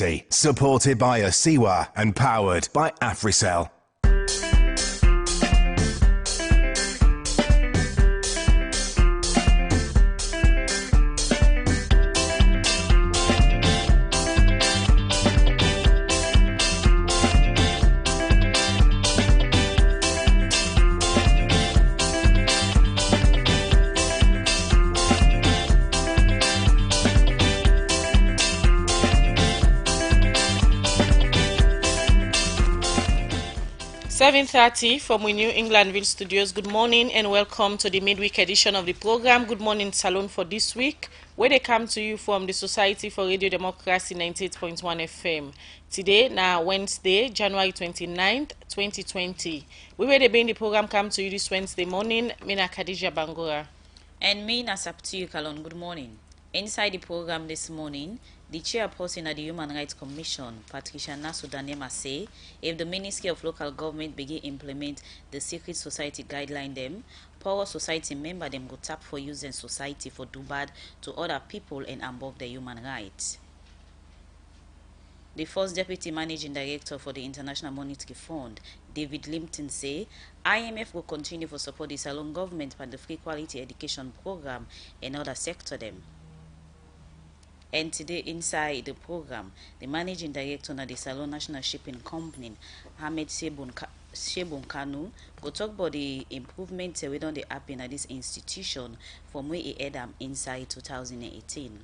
democracy, supported by INSAI and powered by AfriCell. .30 from we New Englandville studios. Good morning and welcome to the midweek edition of the program. Good morning Salon for this week, where they come to you from the Society for Radio Democracy 98.1 FM. Today, now Wednesday, January 29th, 2020. We will be in the program come to you this Wednesday morning. Mina Khadija Bangura. And me, Nasaptu Kalon. Good morning. Inside the program this morning, the chairperson of the Human Rights Commission, Patricia Nasu-Danema, say if the Ministry of Local Government begin implement the secret society guideline them, power society member them go tap for using society for do bad to other people and above the human rights. The first Deputy Managing Director for the International Monetary Fund, David Limpton, say IMF will continue to support the Salon government for the free quality education program and other sector them. And today, inside the program, the Managing Director of the Salon National Shipping Company, Ahmed Shebun Kanu, will talk about the improvements we done happen at this institution from where he had inside 2018.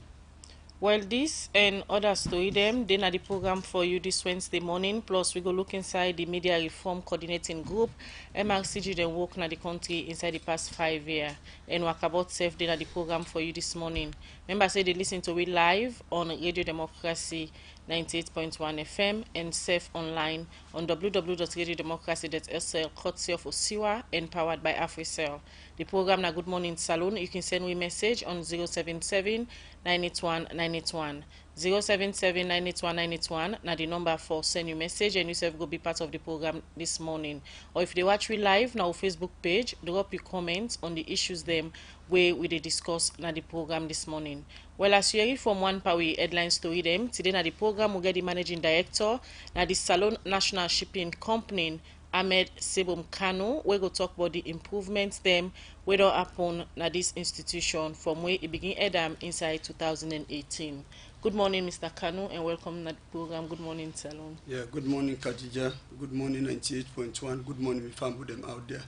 Well, this and other story them, then at the program for you this Wednesday morning. Plus, we go look inside the Media Reform Coordinating Group. MRCG then work in the country inside the past 5 years. And work about safe then at the program for you this morning. Remember, say they listen to it live on Radio Democracy 98.1 FM and safe online on www.radiodemocracy.sl, courtesy of Osiwa and powered by AfriCell. The program na Good Morning Salon. You can send me a message on 077 981 981. 077 981 981. Now the number for send you message and yourself go be part of the program this morning. Or if they watch we live now Facebook page, drop your comments on the issues them where we discuss na the program this morning. Well, as you hear from one power headline story them today na the program we get the Managing Director na the Salon National Shipping Company, Ahmed Shebun Kanu, we go talk about the improvements them we don't happen na this institution from where it begin Adam inside 2018. Good morning, Mr. Kanu, and welcome to the program. Good morning, Salon. Yeah, good morning, Khadija. Good morning, 98.1. Good morning, we found them out there.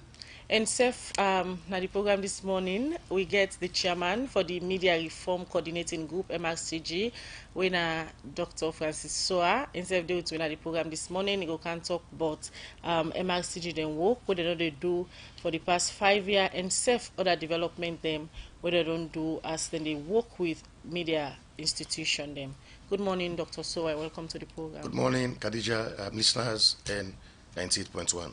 And Seth, na the program this morning, we get the chairman for the Media Reform Coordinating Group, MRCG, when Dr. Francis Soa. Instead of doing the program this morning, we can talk about MRCG then work, what they do for the past 5 years, and Seth other development them, what they don't do as then they work with media institution them. Good morning, Dr. Soa. Welcome to the program. Good morning, Khadija, listeners, and 98.1.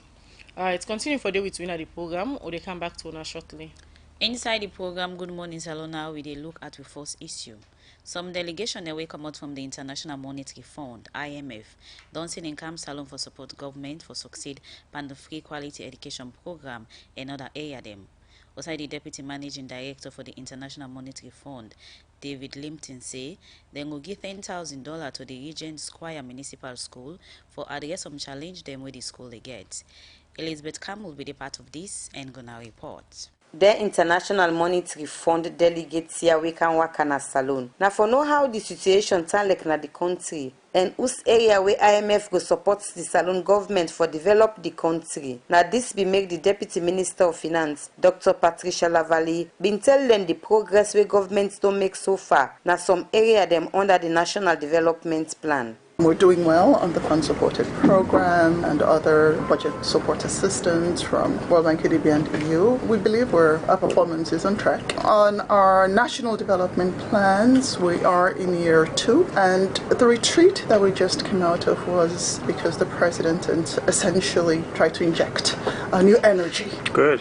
All right, continue for the with the program, or they come back to us shortly. Inside the program, Good Morning Salon, now we look at the first issue. Some delegation they will come out from the International Monetary Fund, IMF, don't see in Camp Salon for support government for succeed pan the free quality education program and other area them. Also, the Deputy Managing Director for the International Monetary Fund, David Limpton, say they will give $10,000 to the Regent Square Municipal School for address some challenge them with the school they get. Elizabeth Kam will be the part of this and gonna report. The International Monetary Fund delegates here we can work on a salon. Now for know how the situation turn like na the country and whose area where IMF go support the salon government for develop the country. Now this be make the Deputy Minister of Finance, Dr. Patricia Lavalley, been tell them the progress where governments don't make so far. Now some area them under the National Development Plan. We're doing well on the fund supported program and other budget support assistance from World Bank, ADB, and EU. We believe our performance is on track. On our national development plans, we are in year 2, and the retreat that we just came out of was because the president essentially tried to inject a new energy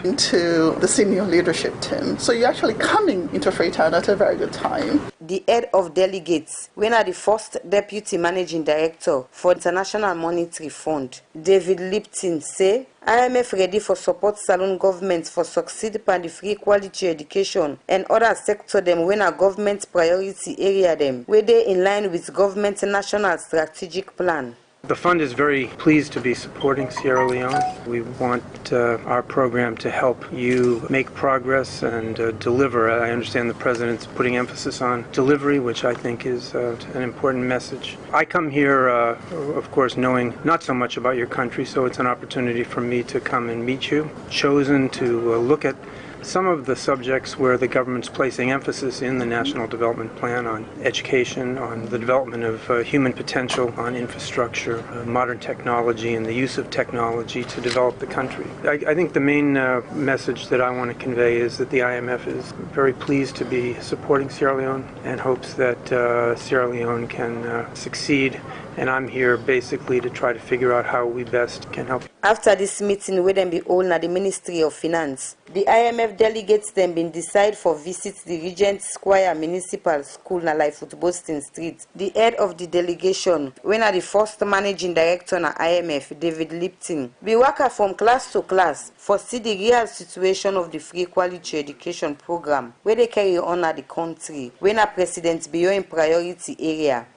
into the senior leadership team. So you're actually coming into Freetown at a very good time. the head of delegates, when are the first deputy managing director for International Monetary Fund, David Lipton, say IMF ready for support Salone government for succeed upon the free quality education and other sector them when a government priority area them, where they in line with government national strategic plan. The fund is very pleased to be supporting Sierra Leone. We want our program to help you make progress and deliver. I understand the President's putting emphasis on delivery, which I think is an important message. I come here, of course, knowing not so much about your country, so it's an opportunity for me to come and meet you. Chosen to look at some of the subjects where the government's placing emphasis in the National Development Plan on education, on the development of human potential, on infrastructure, modern technology, and the use of technology to develop the country. I think the main message that I want to convey is that the IMF is very pleased to be supporting Sierra Leone and hopes that Sierra Leone can succeed. And I'm here basically to try to figure out how we best can help. After this meeting, where them be all at the Ministry of Finance, the IMF delegates them been decide for visit the Regent Square Municipal School na like Boston Street. The head of the delegation, when are the first managing director na IMF, David Lipton, be worker from class to class for see the real situation of the free quality education program where they carry on at the country when a president be in priority area.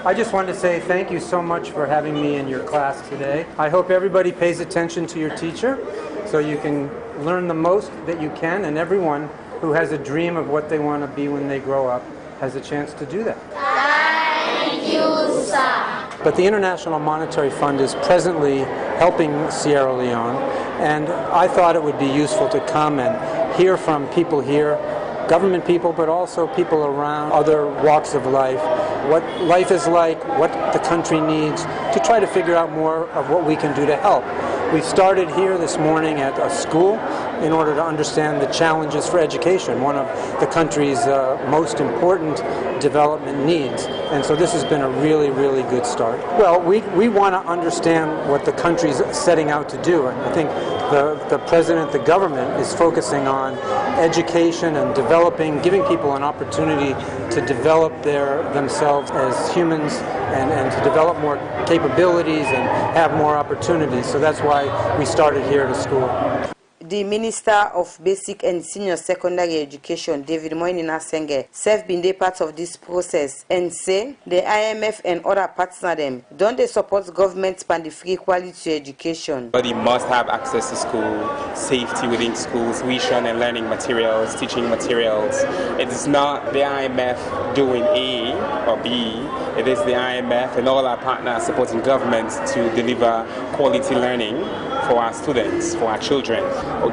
I just wanted to say thank you so much for having me in your class today. I hope everybody pays attention to your teacher so you can learn the most that you can, and everyone who has a dream of what they want to be when they grow up has a chance to do that. Thank you, sir. But the International Monetary Fund is presently helping Sierra Leone, and I thought it would be useful to come and hear from people here, government people, but also people around other walks of life, what life is like, what the country needs, to try to figure out more of what we can do to help. We started here this morning at a school in order to understand the challenges for education, one of the country's most important development needs. And so this has been a really, really good start. Well, we want to understand what the country's setting out to do. And I think the president, the government, is focusing on education and developing, giving people an opportunity to develop themselves as humans and to develop more capabilities and have more opportunities. So that's why we started here at a school. The Minister of Basic and Senior Secondary Education, David Moinina Senge, have been a part of this process and say the IMF and other partners them don't they support government and the free quality education. Everybody must have access to school, safety within schools, tuition and learning materials, teaching materials. It is not the IMF doing A or B. It is the IMF and all our partners supporting governments to deliver quality learning for our students, for our children.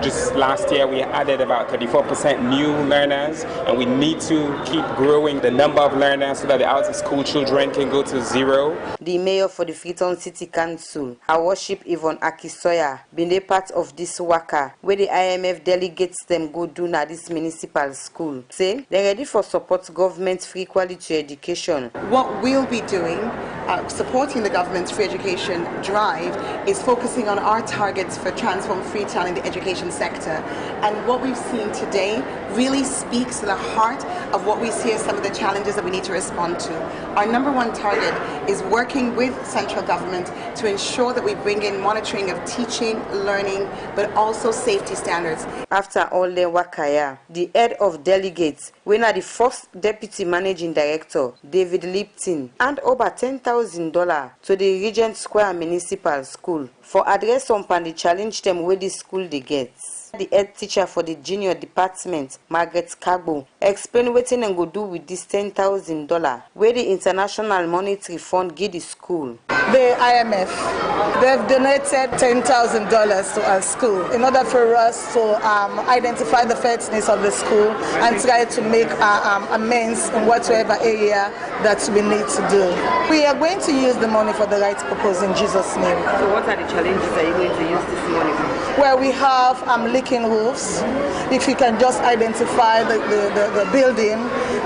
Just last year we added about 34% new learners, and we need to keep growing the number of learners so that the out-of-school children can go to zero. The mayor for the Freetown City Council, Her Worship Yvonne Akisoya, been a part of this worker where the IMF delegates them go do na this municipal school. Say they're ready for support government free quality education. What we'll be doing, supporting the government's free education drive, is focusing on our targets for Transform Freetown in the education sector. And what we've seen today really speaks to the heart of what we see as some of the challenges that we need to respond to. Our number one target is working with central government to ensure that we bring in monitoring of teaching, learning, but also safety standards. After all the wakaya, the head of delegates, when are the first deputy managing director, David Lipton, and over $10,000 to the Regent Square Municipal School for address on the challenge them with the school they get. The head teacher for the junior department, Margaret Kagbo, explained what they go do with this $10,000 where the International Monetary Fund give the school. The IMF, they've donated $10,000 to our school in order for us to identify the fairness of the school and try to make amends in whatever area that we need to do. We are going to use the money for the right purpose in Jesus' name. So what are the challenges that you're going to use this money for? where we have leaking roofs. If you can just identify the building,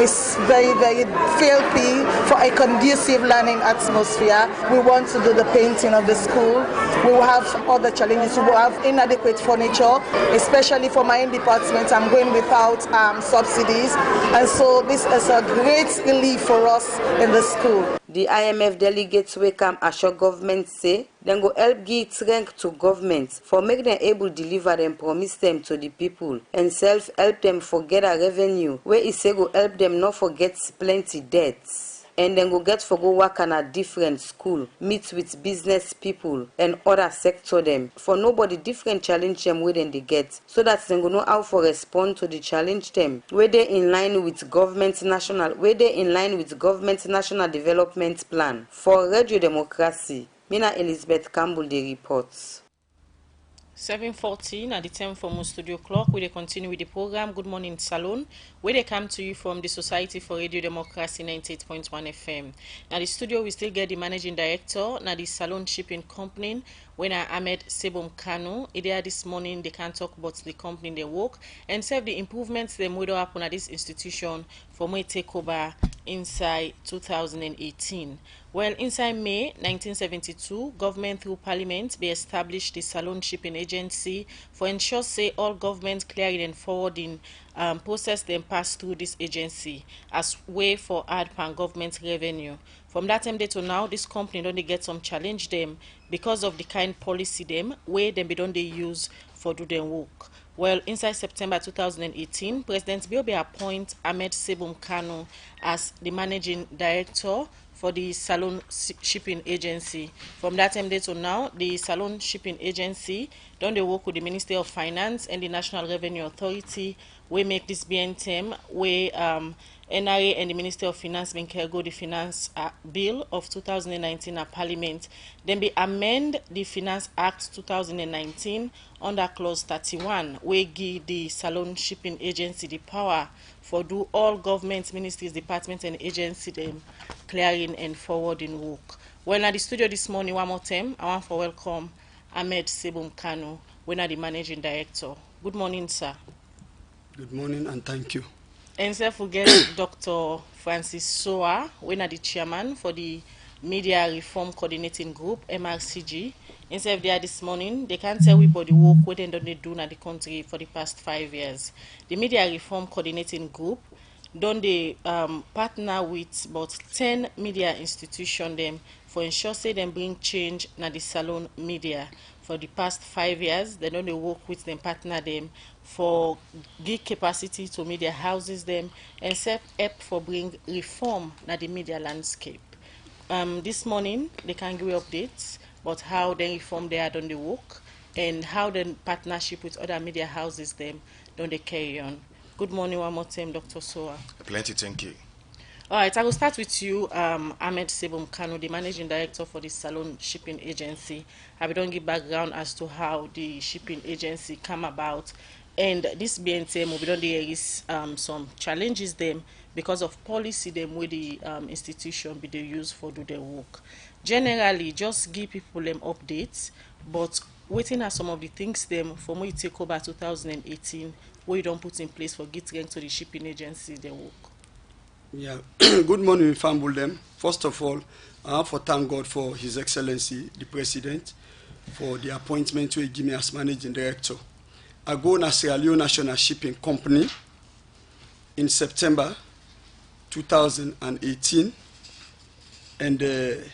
it's very, very filthy for a conducive learning atmosphere. We want to do the painting of the school. We will have other challenges. We will have inadequate furniture, especially for my own department. I'm going without subsidies, and so this is a great relief for us in the school. The IMF delegates wey come assure government say dem go help give strength to government for make them able deliver them promise them to the people and self-help them forget a revenue wey e say go help them not forget plenty debts. And then go get for go work on a different school, meet with business people and other sector them. For nobody different challenge them within they get, so that they go know how to respond to the challenge them. Where they in line with government national development plan. For Radio Democracy, Mina Elizabeth Campbell the reports. 7:14 at the time for studio clock. We continue with the program Good Morning Salon, where they come to you from the Society for Radio Democracy 98.1 FM. Now the studio we still get the managing director, now the Salon Shipping Company, when Ahmed Sebum Kanu. There this morning they can talk about the company they work and serve the improvements they made happen at this institution for my takeover INSAI 2018. Well, inside May 1972, government through Parliament be established the Salon Shipping Agency for ensure say all government clearing and forwarding process then pass through this agency as way for add pan government revenue. From that time day to now, this company don't they get some challenge them because of the kind policy them where them be don't they use for do their work. Well, inside September 2018, President Biobe appoint Ahmed Sebum Kanu as the managing director for the Salon Shipping Agency. From that time day to now, the Salon Shipping Agency don't they work with the Ministry of Finance and the National Revenue Authority. We make this BNTM where NRA and the Ministry of Finance been carry the Finance Bill of 2019 at Parliament. Then be amend the Finance Act 2019 under Clause 31, where give the Salon Shipping Agency the power for do all government ministries, departments and agency them clearing and forwarding work. Well, at the studio this morning, one more time, I want to welcome Ahmed Sebum Kanu, when the managing director. Good morning, sir. Good morning and thank you. And sir, forget Dr. Francis Soa, when the chairman for the Media Reform Coordinating Group, MRCG. Instead of there this morning, they can't tell everybody work what they don't do in the country for the past 5 years. The Media Reform Coordinating Group don't they partner with about 10 media institutions them for ensure say them bring change na the Salon media. For the past 5 years, they don't they work with them, partner them for give capacity to media houses them and set up for bring reform na the media landscape. This morning they can give updates about how they reform they are done the work and how the partnership with other media houses them don't they carry on. Good morning one more time, Dr. Soa. Plenty, thank you. All right, I will start with you, Ahmed Sebum Kanu, the managing director for the Salon Shipping Agency. I will don't give background as to how the shipping agency come about. And this BNTM, we don't there is some challenges them because of policy them where the institution be they use for do their work. Generally, just give people them updates, but waiting at some of the things them from when you take over 2018, where you don't put in place for get rank to the shipping agency their work. Yeah, good morning, Fambulem. First of all, I have to thank God for His Excellency, the President, for the appointment to give me as Managing Director. I go to Sierra Leone National Shipping Company in September 2018, and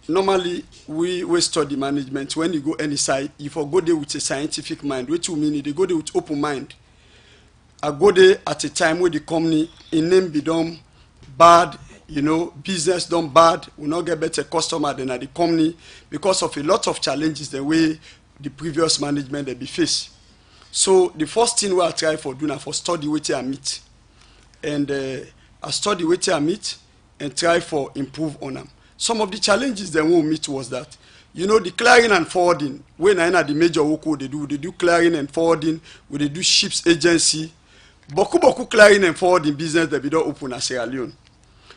normally we study management. When you go any side, if you go there with a scientific mind, which mean they go there with open mind. I go there at a time where the company in name be done bad, you know, business done bad, we not get better customer than at the company because of a lot of challenges the way the previous management they be faced. So the first thing we I try for doing for study with I meet, and I study with I meet and try for improve on them. Some of the challenges they will meet was that, you know, the clearing and forwarding. When I know the major work they do clearing and forwarding, they do ships agency. Boku clearing and forwarding business that we don't open at Sierra Leone.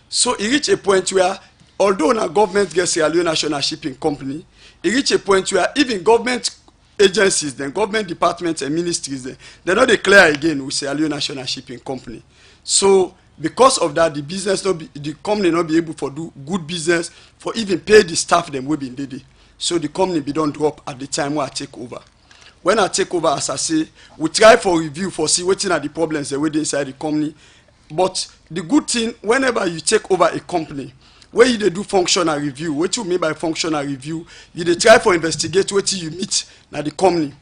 So it reached a point where, although our government gets Sierra Leone National Shipping Company, it reached a point where even government agencies, then government departments and ministries, they're not declare again with Sierra Leone National Shipping Company. So because of that, the company not be able to do good business for even pay the staff them we been did. So the company be don't drop at the time where I take over. When I take over, as I say, we try for review for see what are the problems that we inside the company. But the good thing, whenever you take over a company, where you do functional review, what you mean by functional review, you dey try for investigate what you meet na the company.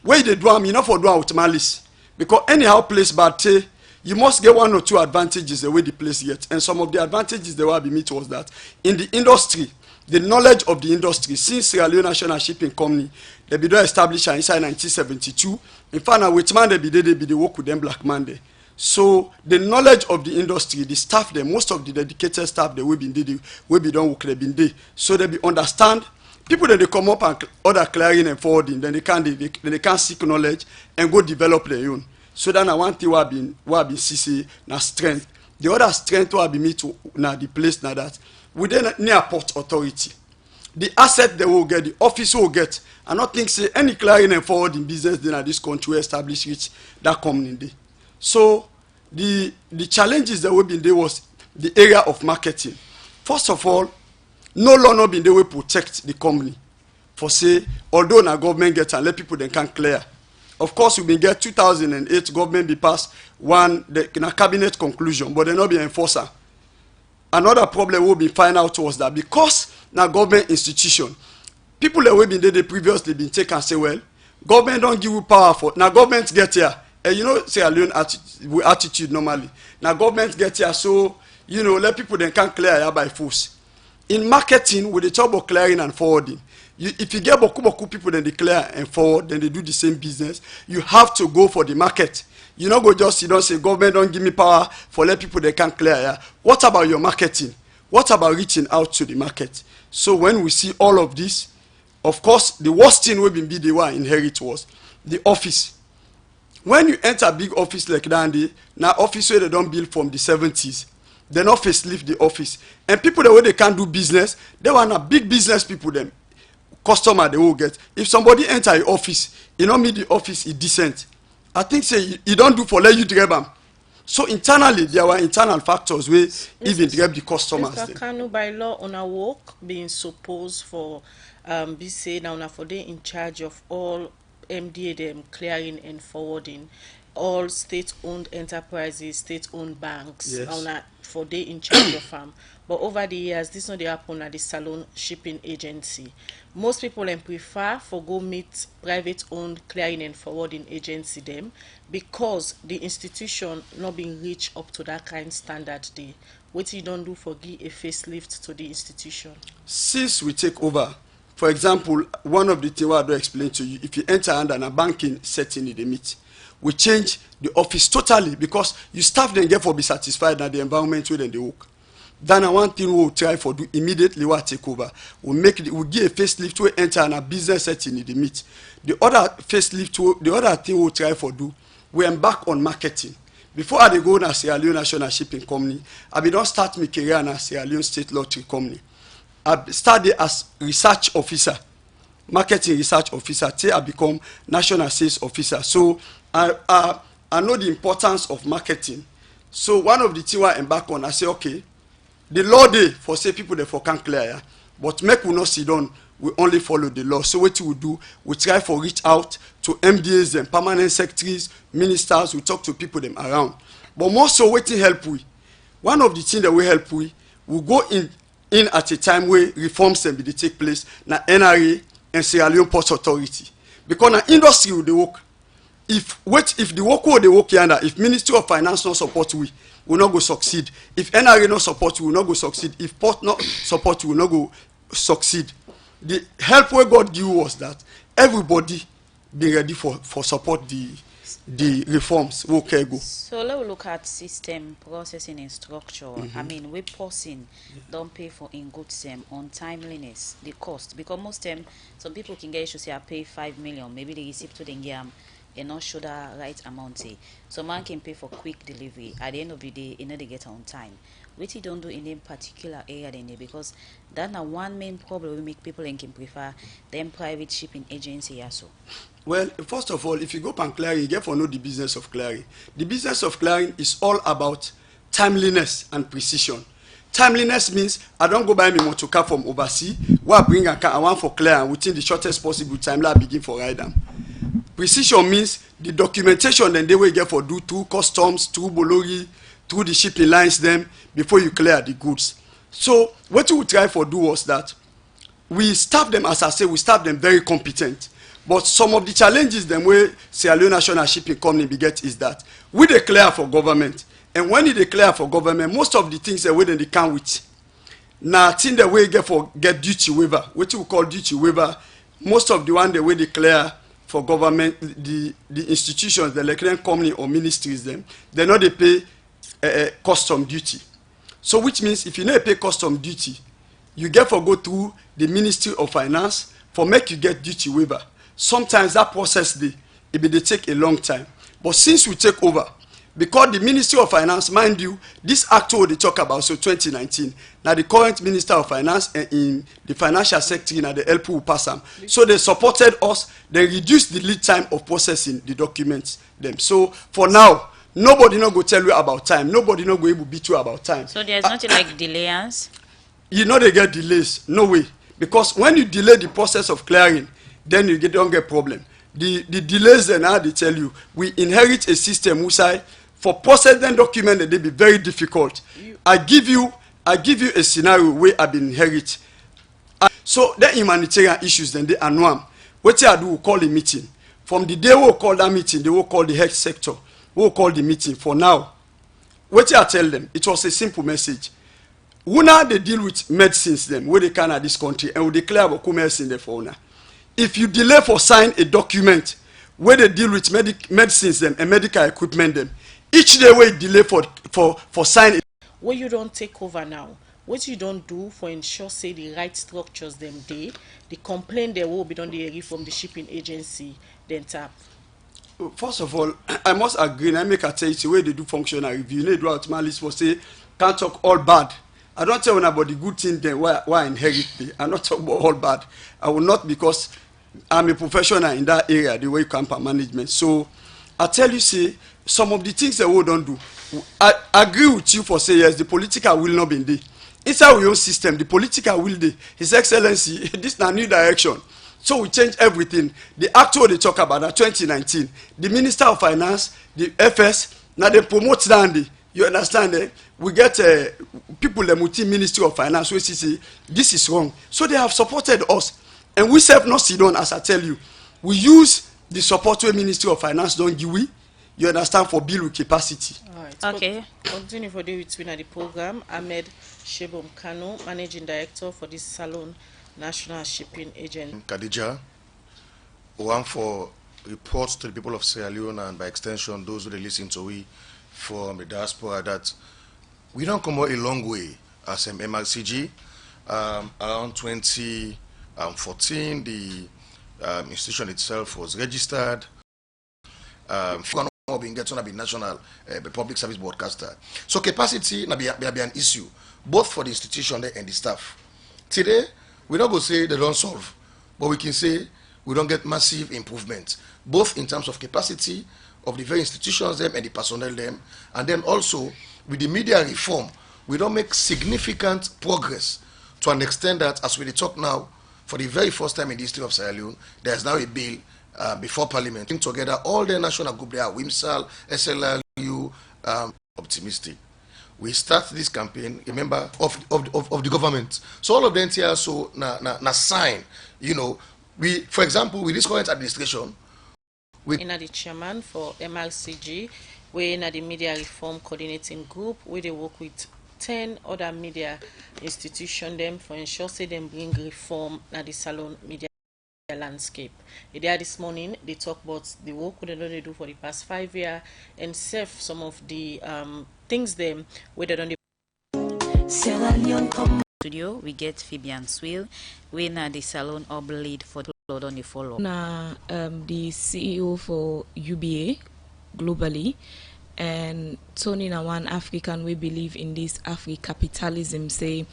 Where you do am, you not for do with malice. Because anyhow place bad tay, you must get one or two advantages the way the place get. And some of the advantages that will be meet was that in the industry, the knowledge of the industry, since Sierra Leone National Shipping Company, they be established inside 1972. In fact, now which man they be work with them black man there. So the knowledge of the industry, the staff there, most of the dedicated staff they will be done work they been there. So they be understand people that they come up and order clearing and forwarding, then they can seek knowledge and go develop their own. So then I want to have been CC na strength. The other strength will be me to na the place na that within near port authority. The asset they will get, the office will get. I not think say any clearing and forwarding business then at this country establish which that company day. So the challenges that we've been there was the area of marketing. First of all, no law not been there will protect the company. For say, although na government gets and let people then can clear. Of course, we been get 2008 government be passed in a cabinet conclusion, but they not be enforcer. Another problem we be find out was that because na government institution, people that we been there they previously been taken and say, well, government don't give you power for now government get here. And you know, Sierra Leone attitude normally. Now government get here, so you know, let people then can clear here by force. In marketing, with the talk about clearing and forwarding, if you get boku people then they clear and forward, then they do the same business, you have to go for the market. You not go just you don't say government don't give me power for let people they can clear here. What about your marketing? What about reaching out to the market? So when we see all of this, of course, the worst thing we been be the one inherit was the office. When you enter a big office like that, now office where they don't build from the 70s, then office leave the office. And people the way they can't do business, they want a big business people them. Customer they will get. If somebody enter your office, you know me the office is decent. I think say you don't do for let you drive them. So internally there were internal factors where even drive the customers. Mr. Kanu, by law on a work being supposed for be say now for they in charge of all MDA them clearing and forwarding, all state-owned enterprises, state-owned banks. Yes. For they in charge of them. But over the years, this not the happen at the Salone Shipping Agency. Most people then prefer for go meet private-owned clearing and forwarding agency them because the institution not being reached up to that kind standard day. What you don't do for give a facelift to the institution. Since we take over, for example, one of the things I do explain to you, if you enter under a banking setting in the meet, we change the office totally because you staff then get for be satisfied that the environment where they work. Then one thing we'll try for do immediately we take over. We give a facelift to enter in a business setting in the meet. The other facelift, the other thing we'll try for do, we embark on marketing. Before I go to Sierra Leone National Shipping Company, I don't start my career in a Sierra Leone State Lottery Company. I started as research officer, marketing research officer, till I become national sales officer. So I know the importance of marketing. So one of the things I embark on, I say, okay, the law day for say people they for can clear, yeah? But make we not sit down, we only follow the law. So what we do, we try for reach out to MDAs and permanent secretaries, ministers, we talk to people them around. But more so waiting help we. One of the things that we help we go in at a time where reforms can be take place na NRA and Sierra Leone Port Authority. Because na industry will they work. If the work will they work yonder, if Ministry of Finance not support we will not go succeed. If NRA not support we will not go succeed. If Port not support we will not go succeed. The help where God give was that everybody be ready for support the reforms. Okay, go. So let's look at system, processing and structure. I mean, we person don't pay for in good term on timeliness, the cost. Because most time, some people can get issues say I pay 5 million, maybe they receive to the game and not show the right amount. So man can pay for quick delivery. At the end of the day, you know they get on time. What you don't do in a particular area then, because that's not one main problem we make people and can prefer them private shipping agency also. Well, first of all, if you go pan clearing, you get for know the business of clearing. The business of clearing is all about timeliness and precision. Timeliness means I don't go buy me motor car from overseas, where I bring a car, I want for clear and within the shortest possible time, I begin for ride them. Precision means the documentation then they will get for do through customs, through Bologna, through the shipping lines them before you clear the goods. So what we try for do was that we staff them, as I say, we staff them very competent. But some of the challenges them way Sierra Leone National Shipping Company beget is that we declare for government. And when you declare for government, most of the things that we then they come with. Now, thing that we get duty waiver, what we call duty waiver, most of the one that we declare for government, the institutions, the electronic company or ministries, them, they know they pay custom duty. So which means if you know pay custom duty, you get for go through the Ministry of Finance for make you get duty waiver. Sometimes that process they take a long time. But since we take over, because the Ministry of Finance, mind you, this act they talk about, so 2019, now the current Minister of Finance and in the financial sector, now the LP will pass them. So they supported us, they reduced the lead time of processing the documents them. So for now, nobody not go tell you about time, nobody not go able to beat you about time. So there's nothing like delays? You know they get delays, no way. Because when you delay the process of clearing, then you don't get problem. The delays then how they tell you, we inherit a system who say, for processing document that they be very difficult. I give you a scenario where I been inherit. So the humanitarian issues then they annual. What I do, we call a meeting. From the day we call that meeting, they will call the health sector. We will call the meeting. For now, what I tell them, it was a simple message. We now they deal with medicines them where they can at this country and we declare about commerce in the fauna. If you delay for sign a document where they deal with medicines them and medical equipment them, each day we delay for sign. What you don't take over now, what you don't do for ensure say the right structures them day, the complaint there will be done the from the shipping agency then tap. First of all, I must agree and I make a tell you the way they do functional review. You need to out my list for say can't talk all bad. I don't tell you about the good thing then why I inherit it. I'm not talking about all bad. I will not, because I'm a professional in that area, the way campaign management. So I tell you, say, some of the things that we don't do. I agree with you for say yes, the political will not be there. Inside our own system, the political will there. His Excellency, this is a new direction. So we change everything. The actual they talk about that 2019, the Minister of Finance, the FS, now they promote that. You understand? We get people that within Ministry of Finance who say this is wrong. So they have supported us. And we self not sit down, as I tell you. We use the support to Ministry of Finance, don't we? You understand, for build capacity. All right. Okay. Continue for the between the program. Ahmed Shebom Kano, Managing Director for this Salon National Shipping Agent. Khadija, one for reports to the people of Sierra Leone and by extension those who they listen to we from the diaspora that we don't come out a long way as MRCG. Around 2014, the institution itself was registered. Being get to be national public service broadcaster. So capacity na be an issue both for the institution and the staff. Today we don't go say they don't solve, but we can say we don't get massive improvement both in terms of capacity of the very institutions them and the personnel them, and then also with the media reform we don't make significant progress to an extent that as we talk now, for the very first time in the history of Sierra Leone, there is now a bill before Parliament bring together all the national group there, WIMSAL, SLLU, optimistic. We start this campaign, a member of the government. So all of them here so na sign, you know, we, for example, with this current administration, we in the chairman for MRCG, we in the media reform coordinating group, where they work with 10 other media institutions them for ensure say them bring reform at the Salon media landscape. There this morning they talk about the work they do for the past 5 years and save some of the things them where they don't. Studio we get Fabian Swill, we na the Salon or lead for the Lord on the follow. Na the CEO for UBA globally, and Tony na one African we believe in this Afri-capitalism, say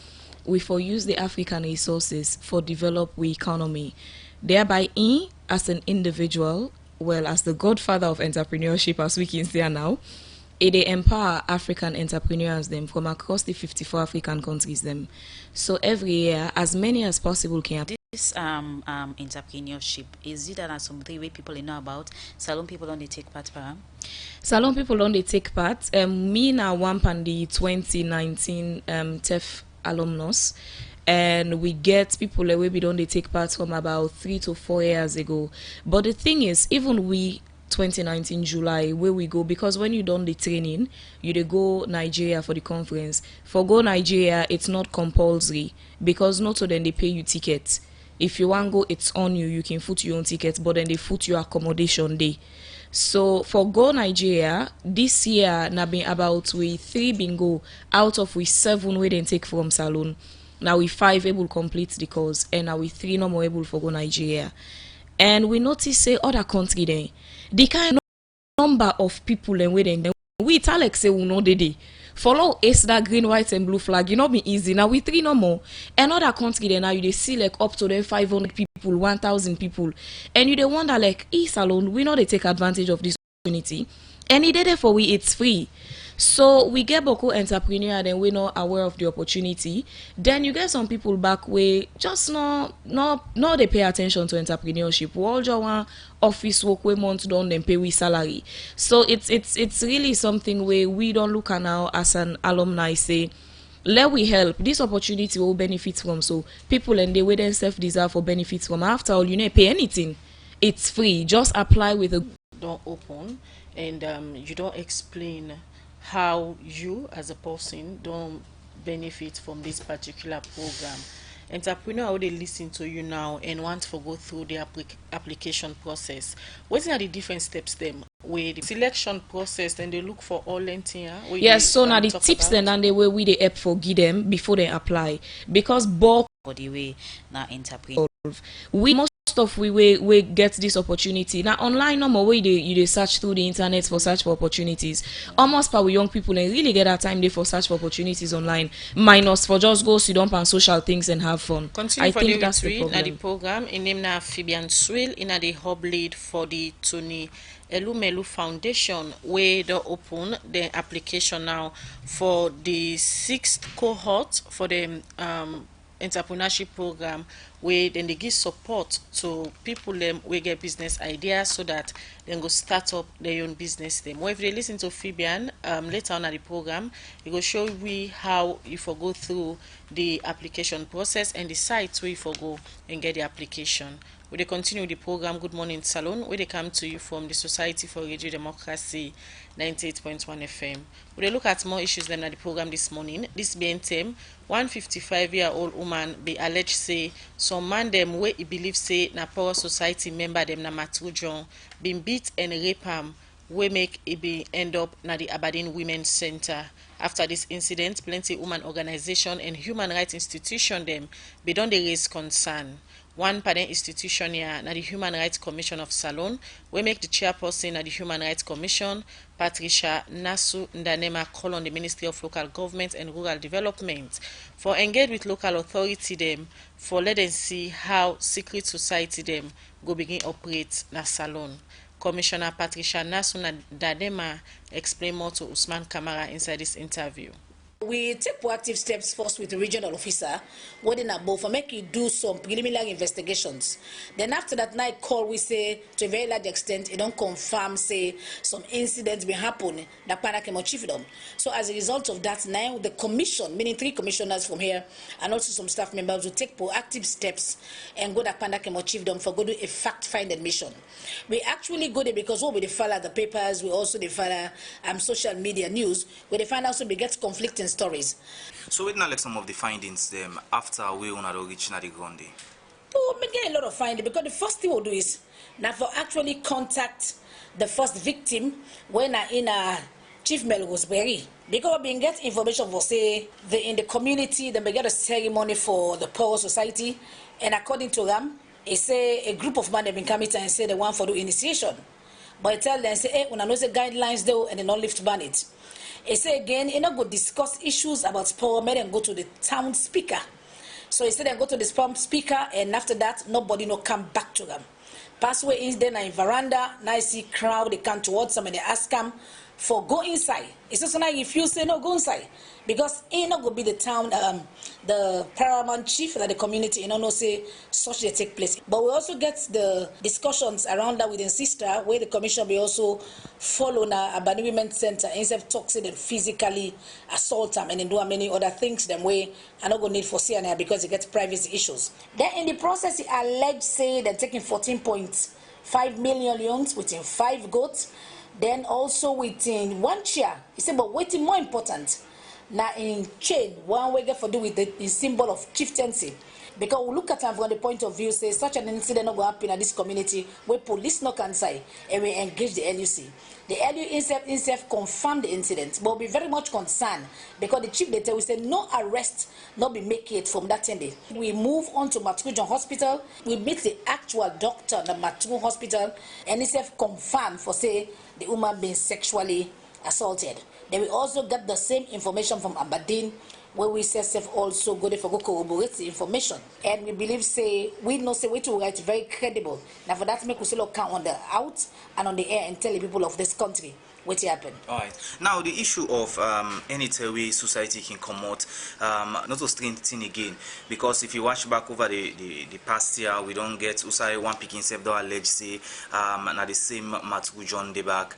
we for use the African resources for develop we economy, thereby as an individual, well as the godfather of entrepreneurship as we can see now, it empower African entrepreneurs them from across the 54 African countries them. So every year, as many as possible can. This entrepreneurship, is it that something where people know about? Salon people only take part, Salon people only take part. Me now one pan the 2019 TEF alumnus, and we get people away we don't take part from about 3 to 4 years ago. But the thing is, even we 2019 July where we go, because when you done the training you dey go Nigeria for the conference. For go Nigeria it's not compulsory, because not so then they pay you tickets. If you want go, it's on you, you can foot your own ticket, but then they foot your accommodation day. So for go Nigeria this year na been about we 3 bingo out of we 7 we then take from Salon. Now we 5 able complete the course, and now we 3 no more able for go Nigeria. And we notice say other country then the kind of number of people and waiting we Alex say we know they follow is that green, white and blue flag, you know be easy. Now we 3 no more. Another country then now you they see like up to them 500 people, 1,000 people, and you they wonder like Salon we know they take advantage of this opportunity, and it did for we it's free. So we get Boko entrepreneur, then we not aware of the opportunity. Then you get some people back way just no they pay attention to entrepreneurship. We all just want office work we month done then pay we salary. So it's really something where we don't look at now as an alumni say let we help. This opportunity will benefit from, so people and they will then self-deserve for benefits from. After all, you don't pay anything. It's free. Just apply with a don't open, and you don't explain how you as a person don't benefit from this particular program. Entrepreneur how they listen to you now and want to go through the application process. What are the different steps them with the selection process, and they look for all lengthing? Yes, so now the tips then and the way we they help for give them before they apply, because bulk for the way now entrepreneur we most of we get this opportunity now online. No more way you search through the internet for search for opportunities. Almost for young people and really get that time they for search for opportunities online, minus for just go sit down on social things and have fun. Continue I for think the that's the problem. The program in name na Fabian Swill in the hub lead for the Tony Elumelu Foundation, where they open the application now for the 6th cohort for the entrepreneurship program, where then they give support to people them we get business ideas so that then go start up their own business them. Well, if they listen to Fabian later on at the program, he will show we how you for go through the application process and the sites where you for go and get the application. We they continue the program Good Morning Salon, where they come to you from the Society for Radio Democracy 98.1 FM. We look at more issues than at the program this morning. This being term, 155-year-old woman be alleged say some man them where he believe say na Power Society member them na Matrujon been beat and rape him, we make it be end up na the Aberdeen Women's Center. After this incident, plenty woman organization and human rights institution them be done they raise concern. One parent institution here na the Human Rights Commission of Salon, we make the chairperson at the Human Rights Commission, Patricia Nasu Ndanema, call on the Ministry of Local Government and Rural Development for engage with local authority them for let them see how secret society them go begin operate na Salon. Commissioner Patricia Nasu Ndanema explain more to Usman Kamara inside this interview. We take proactive steps first with the regional officer, what in above for make you do some preliminary investigations. Then after that night call, we say to a very large extent, it don't confirm, say some incidents will happen that Pana can achieve them. So as a result of that, now the commission, meaning 3 commissioners from here and also some staff members will take proactive steps and go that Pana can achieve them for go do a fact-finding mission. We actually go there because what we follow the papers, we also follow social media news, where they find also we get conflicting stories. So we like some of the findings them after we on the reach the ground. Oh, we get a lot of findings because the first thing we'll do is now for actually contact the first victim when in a Chief Mel was buried. Because we get information for say in the community they may get a ceremony for the Power Society, and according to them, they say a group of men have been coming and say they want for the initiation. But I tell them, say, hey, when I know the guidelines though, and they don't lift ban it. He say again, he not go discuss issues about power, and go to the town speaker. So he said they go to the town speaker, and after that, nobody no come back to them. Passway is there in veranda, now I see crowd, they come towards them and they ask them for go inside. It's also like if you say no, go inside. Because he not going to be the town, the paramount chief of the community, you know, say such they take place. But we also get the discussions around that within sister, where the commission will also follow now Abandoned Women's Center instead of toxic and physically assault them and then do many other things them way I not going to need for CNA because it gets privacy issues. Then in the process, he alleged say they're taking 14.5 million loans within 5 goats. Then also within 1 chair. He said, but waiting more important. Now in chain, one way get for do with the symbol of chieftaincy. Because we look at it from the point of view, say such an incident not going to happen in this community where police no can say and we engage the LUC. The LU itself confirmed the incident, but we very much concerned because the chief data we said no arrest, not be make it from that day. We move on to Matrujon Hospital. We meet the actual doctor at the Matrujon Hospital, and itself confirmed for say the woman being sexually assaulted. Then we also got the same information from Aberdeen, where we say also go there for go corroborate the information. And we believe say we know say we to write very credible. Now for that make we still count on the out and on the air and tell the people of this country what happened. All right. Now the issue of any way society can come out, not to strengthen again, because if you watch back over the past year, we don't get Usai one picking self don't allege say na the same Matthew John the back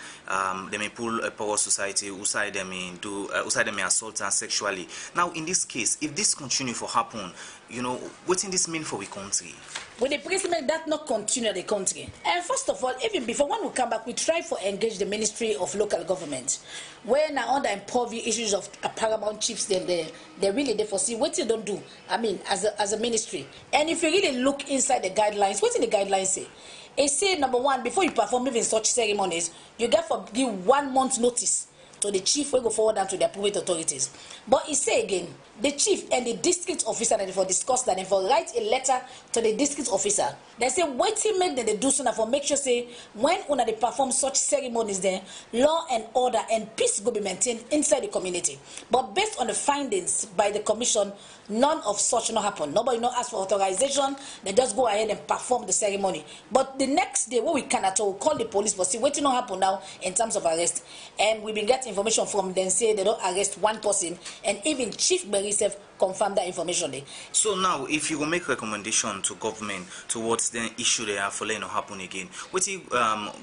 they may pull a power society Usai them in do Usai them assault and sexually. Now in this case, if this continue for happen, you know, what in this mean for the country? With the president that not continue the country. And first of all, even before when we come back, we try for engage the Ministry of Local Government. Where now under impoverish issues of paramount chiefs, then they really they foresee what you don't do. I mean, as a ministry. And if you really look inside the guidelines, what did the guidelines say? It say number one, before you perform even such ceremonies, you get for give 1 month notice to the chief will go forward and to the appropriate authorities. But he say again, the chief and the district officer that for discuss that and for write a letter to the district officer. They say waiting make them they do so for make sure say when una they perform such ceremonies there, law and order and peace will be maintained inside the community. But based on the findings by the commission, none of such not happen. Nobody not ask for authorization. They just go ahead and perform the ceremony. But the next day, what we can at all call the police for see what not happen now in terms of arrest. And we've been getting information from them say they don't arrest one person, and even Chief Berry self confirmed that information there. So now, if you will make recommendation to government towards the issue they are for letting happen again, what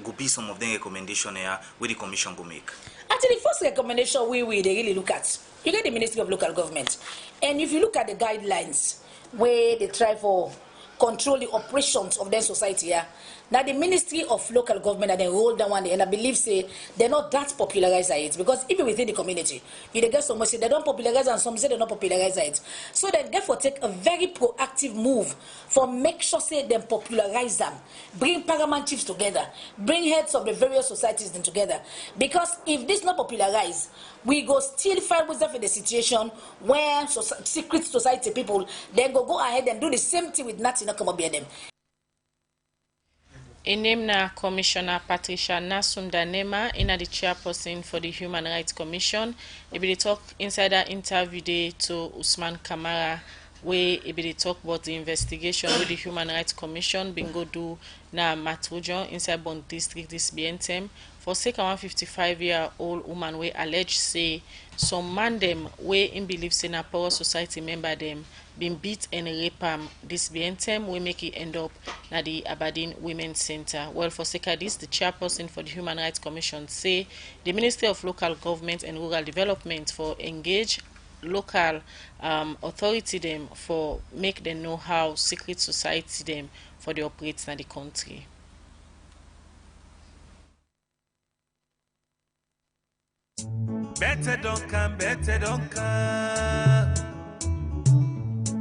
will be some of the recommendation there where the commission will make? Actually, the first recommendation they really look at, you get the Ministry of Local Government, and if you look at the guidelines where they try for control the operations of their society here. Now the Ministry of Local Government and they roll down one day, and I believe say they're not that popularized it because even within the community, you get some say they don't popularize and some say they don't popularize it. So they therefore take a very proactive move for make sure say them popularize them, bring paramount chiefs together, bring heads of the various societies them together. Because if this not popularized, we go still find ourselves in the situation where secret society people then go ahead and do the same thing with nothing not come up behind them. In name na Commissioner Patricia Nasunda Nema, in the chairperson for the Human Rights Commission. He be talk inside that interview day to Usman Kamara, where he be talk about the investigation with the Human Rights Commission been go do na Matrujon inside Bond District this BNTM for sake of 55-year-old woman we allege say some man them we in believe say na power society member them been beat and rape this BNTM we make it end up na the Aberdeen Women's Center. Well, for sake of this, the chairperson for the Human Rights Commission say the Ministry of Local Government and Rural Development for engage local authority them for make them know how secret society them for the operates in the country. Better don't come.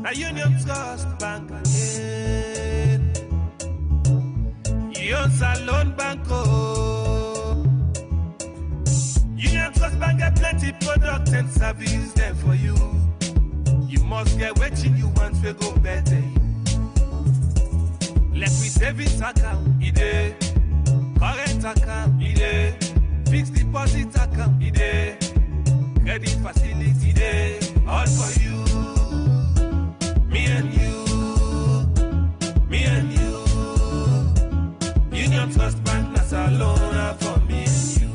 Now Union Trust Bank again. Union Salon Banco. Union Trust Bank get plenty products and service there for you. You must get what you want to go better. Let me savings account, Current account, ide. Fixed deposit account, ide. Credit facility, ide. All for you. Me and you. Me and you. Union Trust Bank, that's a loan for me and you.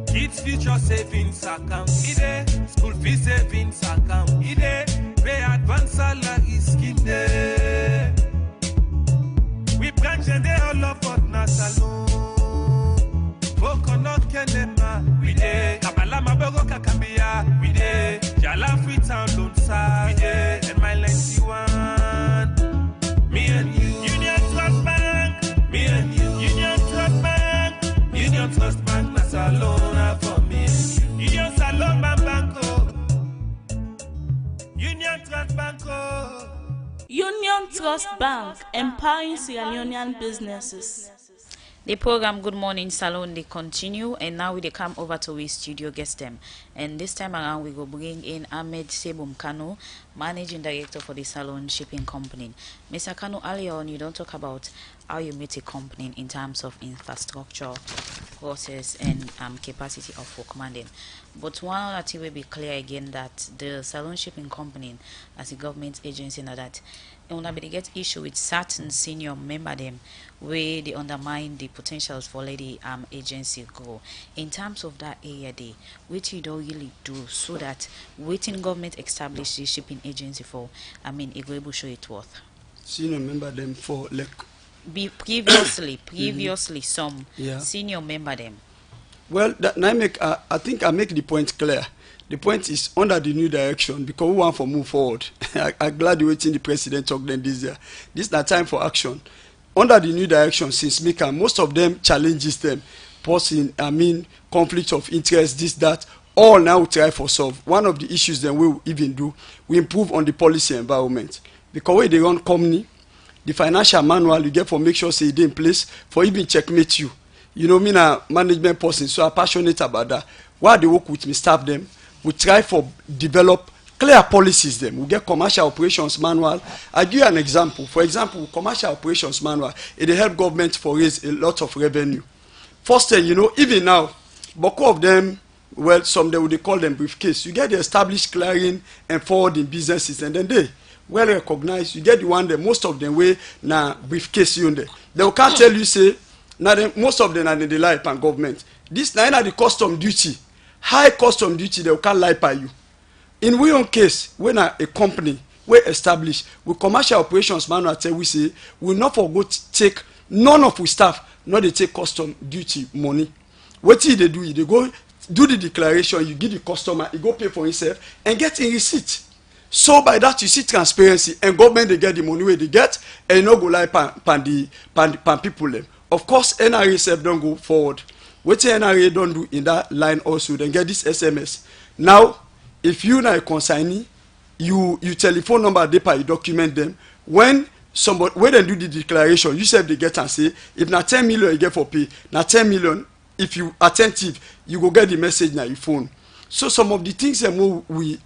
Kids future savings account, ide. School fee savings account, ide. Pay advance salary scheme, ide. We branch and they all up at Nasalon. Bokono Kenema, we dey. Kabala Mabego Kakambia, we dey. Jala Freetown Lonsa, we dey. And my 91, me and you. Union Trust Bank, me and you. Union Trust Bank, Union Trust Bank, Nasalona for me and you. Union Salon Banco, Union Trust Banco. Union Trust Bank, empowering Sierra Leonean businesses. The program Good Morning Salon they continue, and now we come over to our studio guest them. And this time around we go bring in Ahmed Sebum Kanu, Managing Director for the Salon Shipping Company. Mr. Kanu, earlier on you don't talk about how you meet a company in terms of infrastructure, process and capacity of work commanding. But one other thing will be clear again that the Salon Shipping Company as a government agency now that when they get issue with certain senior member them where they undermine the potentials for the agency grow. In terms of that area day, which you don't really do so that waiting government establish the shipping agency for it will able show it worth. Senior member them for like previously some senior member them. Well, that I think I make the point clear. The point is under the new direction because we want to move forward. I'm glad you're waiting the president talk then this year. This is not time for action. Under the new direction since Mika, most of them challenges them, posing conflict of interest, this, that, all now we try for solve. One of the issues then we even do, we improve on the policy environment. Because when they run company, the financial manual you get for make sure say it in place for even checkmate you. You know, me a management person, so I'm passionate about that. While they work with me, staff them, we try for develop clear policies them. We get commercial operations manual. I give you an example. For example, commercial operations manual, it help government for raise a lot of revenue. First thing, you know, even now, bulk of them, well, some they call them briefcase. You get the established clearing and forwarding businesses, and then they well recognized. You get the one that most of them way na briefcase you there. They can't tell you say now most of them are in the lie upon government. This now the custom duty. High custom duty, they can't lie by you. In we own case, when a company we establish with commercial operations manual, we say we not forgo take none of we staff, not they take custom duty money. What they do? They go do the declaration, you give the customer, you go pay for himself and get a receipt. So by that you see transparency and government they get the money where they get and you no go lie pan people them. Of course, NRA self don't go forward. What NRA don't do in that line also, then get this SMS. Now, if you na a consignee, you telephone number they pay, you document them. When they do the declaration, you say they get and say, if na 10 million you get for pay, na 10 million, if you attentive, you go get the message na your phone. So some of the things that we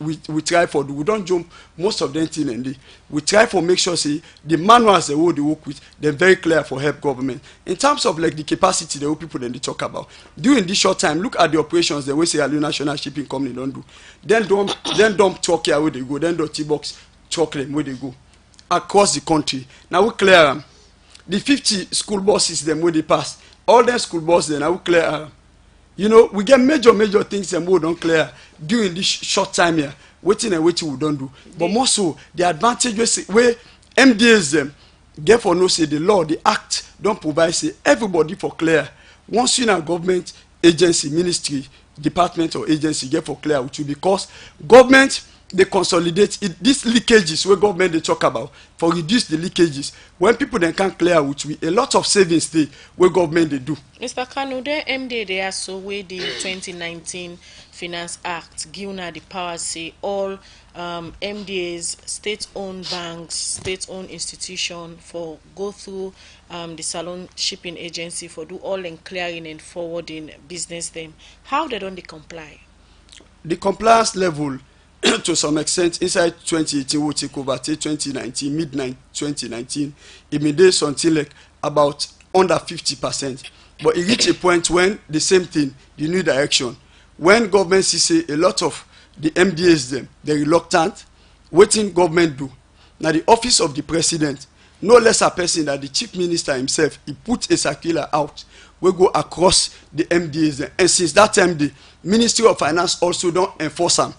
try for do, we don't jump most of them thing and we try for make sure say the manuals they work with, they're very clear for help government. In terms of like the capacity the people then they talk about. During this short time, look at the operations the way say a national shipping company don't do. Then dump truck here where they go, then the T-box truck them where they go. Across the country. Now we clear them. The 50 school buses them where they pass. All them school buses then now we clear them. You know, we get major things and we don't clear during this short time here. Waiting we don't do. But more so, the advantage where MDAs them get for no say the law, the act don't provide say everybody for clear. Once you in a government agency, ministry, department or agency get for clear with you because government they consolidate it, these leakages where government they talk about for reduce the leakages. When people then can't clear with we a lot of savings they where government they do. Mr. Kanu, the MD they are so where the 2019 Finance Act given the power say all MDAs, state-owned banks, state-owned institution for go through the Salon Shipping Agency for do all and clearing and forwarding business them. How they don't comply? The compliance level to some extent inside 2018 will take over till 2019, midnight 2019. It may days until like about under 50%. But it reach a point when the same thing, the new direction. When government see a lot of the MDAs them, they're reluctant, waiting government do. Now the office of the president, no less a person than the chief minister himself, he put a circular out. We go across the MDAs them. And since that time, the Ministry of Finance also don't enforce them.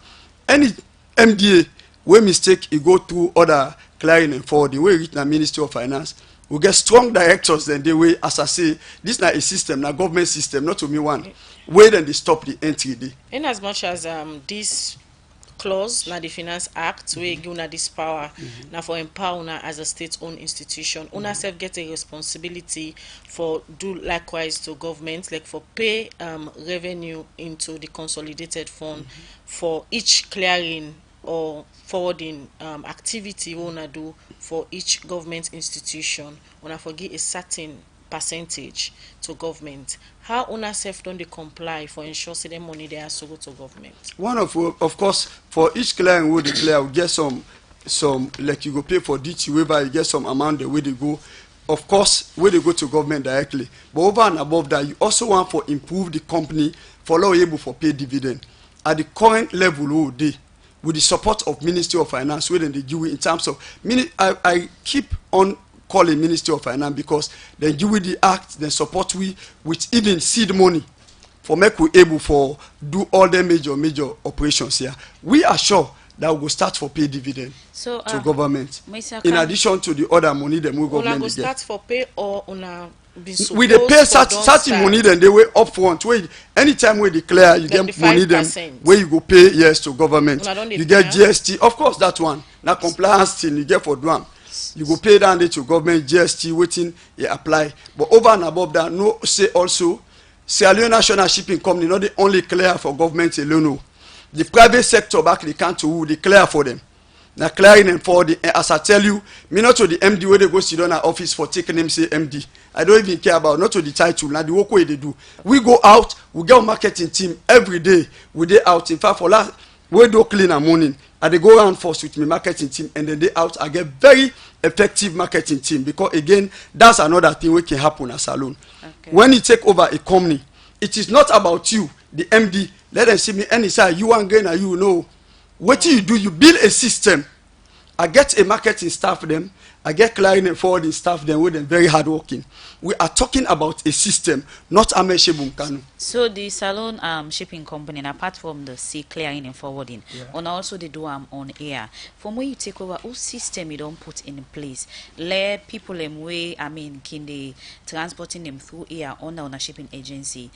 Any MDA where mistake, you go through other clearing and forwarding, where reach the Ministry of Finance, we get strong directors then they way, as I say, this is not a system, not government system, not to me one. Where then they stop the entry day. In as much as this clause na the Finance Act we give una this power now for empower una as a state-owned institution, una self get a responsibility for do likewise to government, like for pay revenue into the consolidated fund for each clearing or forwarding activity we una do for each government institution. Una forgive a certain percentage to government. How una self don't they comply for ensure say the money they are so go to government? One of course, for each client we declare, we get some like you go pay for DT waiver, you get some amount the way they go. Of course, where they go to government directly. But over and above that, you also want for improve the company for allow able for pay dividend. At the current level they with the support of Ministry of Finance, where they give in terms of I keep on calling Ministry of Finance because they give we the act, then support we with even seed money for make we able for do all the major operations here. We are sure that we will start for pay dividend to government. In addition to the other money that we government get. Start for pay or una with the pay certain money then they way up front. Where anytime we declare you get the money then where you go pay yes to government. You get GST, of course that one. Now compliance thing you get for DRAM. You go pay down there to government GST waiting you apply. But over and above that, no say also Sierra Leone National Shipping Company not the only clear for government alone. No. The private sector back the country will declare for them. Now clearing and forwarding, as I tell you, me not to the MD where they go sit down at office for taking them say MD. I don't even care about not to the title. Now the work way they do. We go out, we get a marketing team every day. We dey out. In fact, for last we do clean and morning. And they go around first with my marketing team, and then they out. I get very effective marketing team because again, that's another thing which can happen at salon. Okay. When you take over a company, it is not about you, the MD. Let them see me any side. You want gain, you know. What you do, you build a system. I get a marketing staff them. I get client and forwarding staff them with them very hardworking. We are talking about a system, not Ameshe Bunkanu. So the salon shipping company, apart from the sea clearing and forwarding, and also they do on air. From where you take over, what system you don't put in place? Let people them way, can they transporting them through air on a shipping agency?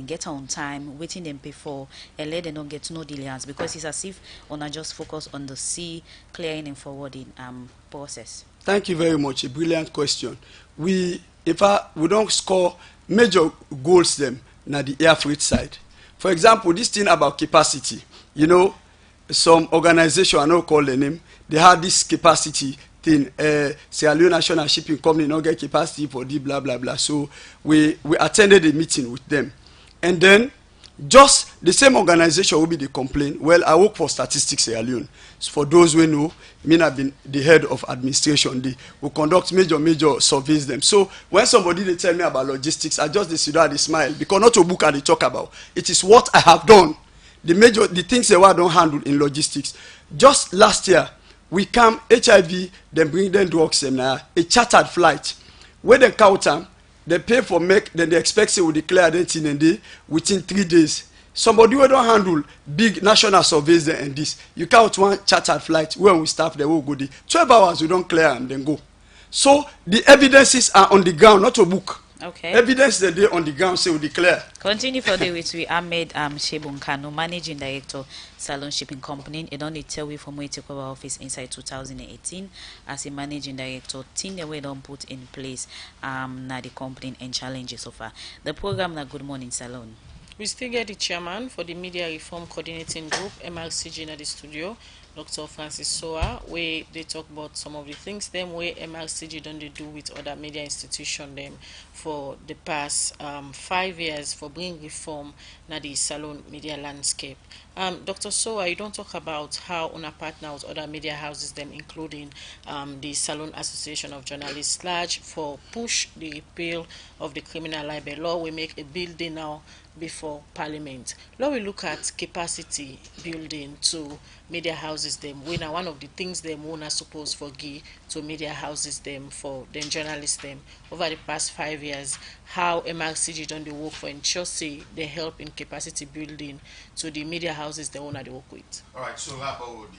Get on time, waiting them pay for, and let them don't get no delays because it's as if on just focus on the sea clearing and forwarding process. Thank you very much. A brilliant question. We don't score major goals them na the air freight side. For example, this thing about capacity. You know, some organization I don't call the name. They had this capacity thing. Sierra Leone National Shipping Company not get capacity for the blah blah blah. So we attended a meeting with them, and then just the same organization will be the complaint. Well, I work for Statistics Sierra Leone. So for those who know, me have been the head of administration. They will conduct major surveys them. So when somebody they tell me about logistics, I just sit down and smile because not a book I they talk about. It is what I have done. The things that I don't handle in logistics. Just last year, we come HIV, then bring them drugs and a chartered flight. Where they count them, they pay for make, then they expect they will declare identity and they within 3 days. Somebody who don't handle big national surveys there and this. You count one chartered flight when we staff there, we'll go there. 12 hours we don't clear and then go. So the evidences are on the ground, not a book. Okay. Evidence that they on the ground say we declare. Continue for the with we Ahmed Shebunkano, Managing Director, Salon Shipping Company. It only tell we from where you take over office inside 2018 as a Managing Director. Thing the way don't put in place na the company and challenges so far. The program na Good Morning Salon. We still get the chairman for the Media Reform Coordinating Group, MRCG, in the studio, Dr. Francis Soa, where they talk about some of the things them where MRCG don't do with other media institutions them for the past 5 years for bringing reform na the salon media landscape. Dr. Soa, you don't talk about how una partner with other media houses, them including the Salon Association of Journalists, large for push the repeal of the criminal libel law. We make a bill day now before Parliament. Now we look at capacity building to media houses them. We now one of the things them wanna suppose for give to media houses them for them journalists them over the past 5 years. How MRCG done the work for ensure say they help in capacity building to the media houses they wanna work with. All right. So how about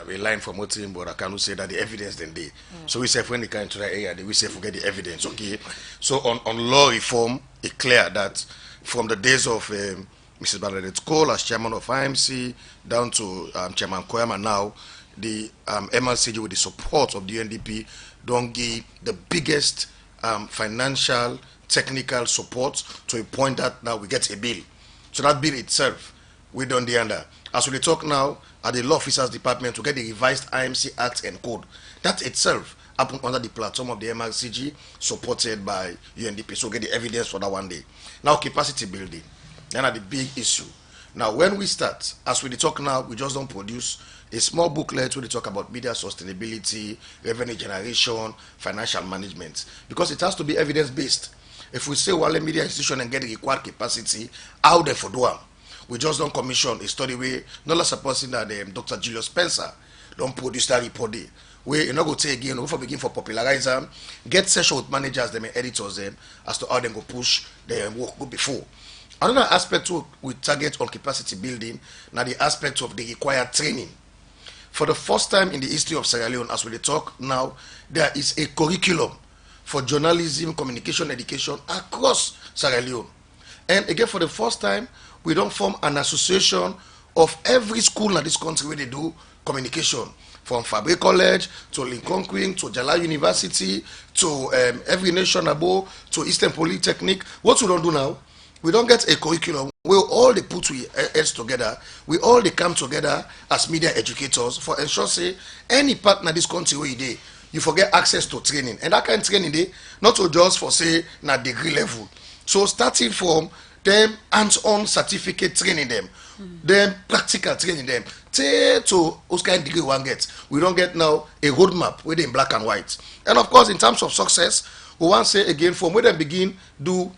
the line from what but I can say that the evidence then they. So we say when they come to the area, we say forget the evidence. Okay. So on law reform, it's clear that from the days of Mrs. Bernadette Cole as chairman of IMC down to Chairman Koyama now, the MLCG with the support of the UNDP don't give the biggest financial, technical support to a point that now we get a bill. So that bill itself, we don't the under. As we talk now at the Law Officers Department to get the revised IMC Act and Code, that itself happened under the platform of the MRCG supported by UNDP. So get the evidence for that one day. Now capacity building, then are the big issue. Now when we start, as we talk now, we just don't produce a small booklet where they talk about media sustainability, revenue generation, financial management, because it has to be evidence based. If we say well, a media institution and get the required capacity, how they for do them? We just don't commission a study where not less supposing that Dr. Julius Spencer don't produce that report there. We you know go take again, we for begin for popularize them, get session with managers, them and editors them as to how they go push their work go before. Another aspect we target on capacity building, now the aspect of the required training. For the first time in the history of Sierra Leone, as we talk now, there is a curriculum for journalism, communication, education across Sierra Leone. And again, for the first time, we don't form an association of every school in this country where they do communication. From Fabre College to Lincoln Queen to Jala University to every nation above to Eastern Polytechnic. What we don't do now, we don't get a curriculum where all they put heads together, we all they come together as media educators for ensure say any partner this country where you forget access to training. And that kind of training they not to just for say na degree level. So starting from them hands-on certificate training them, them practical training them, to those kind of degree one gets. We don't get now a roadmap where they in black and white. And of course, in terms of success, we want to say again from where they begin do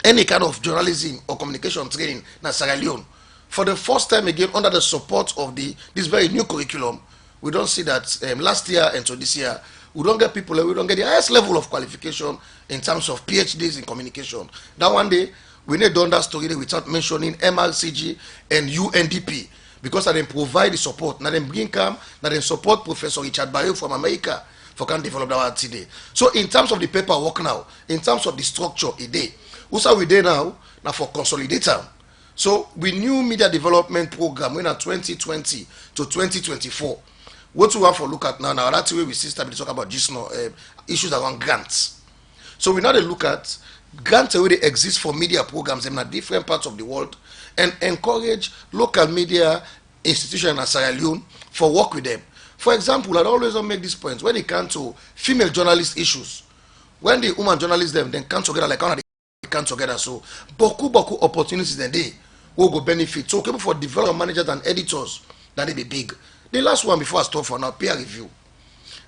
any kind of journalism or communication training in Sierra Leone. For the first time again, under the support of this very new curriculum, we don't see that last year and so this year, we don't get people, we don't get the highest level of qualification in terms of PhDs in communication. That one day, we need to do that story without mentioning MRCG and UNDP because they provide the support. Now they bring come, now they support Professor Richard Barrio from America for can develop that today. So in terms of the paperwork now, in terms of the structure, also we there now for consolidator. So we new media development program when at 2020 to 2024. What we want for look at now that's where we see start to talk about just issues around grants. So we now look at grants where they exist for media programs in different parts of the world and encourage local media institutions in Sierra Leone for work with them. For example, I always make this point when it comes to female journalist issues. When the woman journalists them then come together like how they come together. So beaucoup opportunities then they will go benefit. So people for development managers and editors that they be big. The last one before I stop for now, peer review.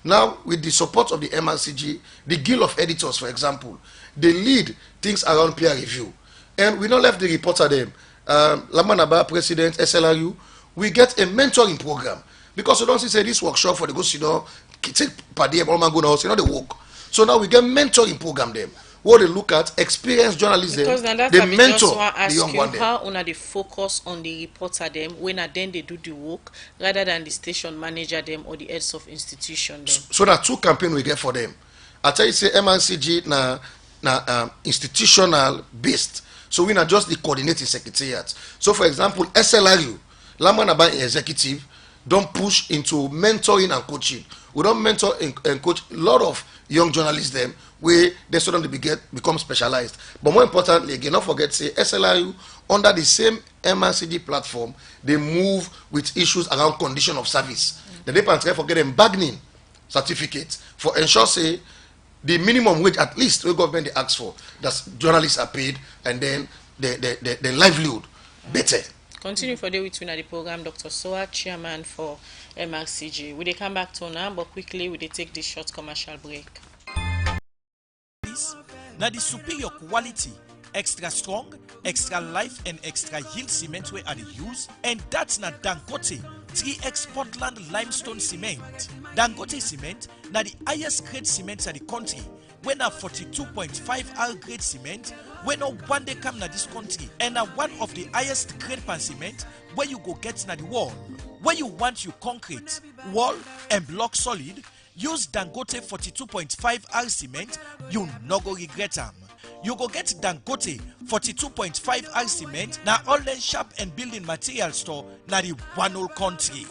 Now, with the support of the MRCG, the Guild of Editors, for example, they lead things around peer review. And we not left the reporter them. Lamanaba, President, SLRU, we get a mentoring program. Because you don't see say this workshop for the go sit down, take per day, all man go now, they work. So now we get mentoring program them. What they look at, experienced journalism, they mentor the young one. How on they focus on the reporter them when then they do the work rather than the station manager them or the heads of institution them. So that two campaign we get for them. I tell you say MNCG na institutional based. So we not just the coordinating secretariat. So for example, SLRU, Lamanaba executive, don't push into mentoring and coaching. We don't mentor and coach a lot of young journalists them where they suddenly become specialized. But more importantly, again, don't forget, say SLRU under the same MRCD platform, they move with issues around condition of service. The department for getting bargaining certificate for ensure say the minimum wage at least the government they ask for that journalists are paid and then the livelihood better. Continue for the with you na the program, Dr. Soa, chairman for MRCG. We dey come back to now, but quickly we dey take this short commercial break. Now the superior quality, extra strong, extra life and extra yield cement where are the use, and that's not Dangote 3X Portland limestone cement. Dangote cement now the highest grade cement in the country. When a 42.5 R grade cement, when no one day come na this country, and a one of the highest grade pan cement where you go get na the wall. Where you want you concrete, wall and block solid, use Dangote 42.5 R cement, you no go regret them. You go get Dangote 42.5 R cement na online shop and building material store na the one whole country.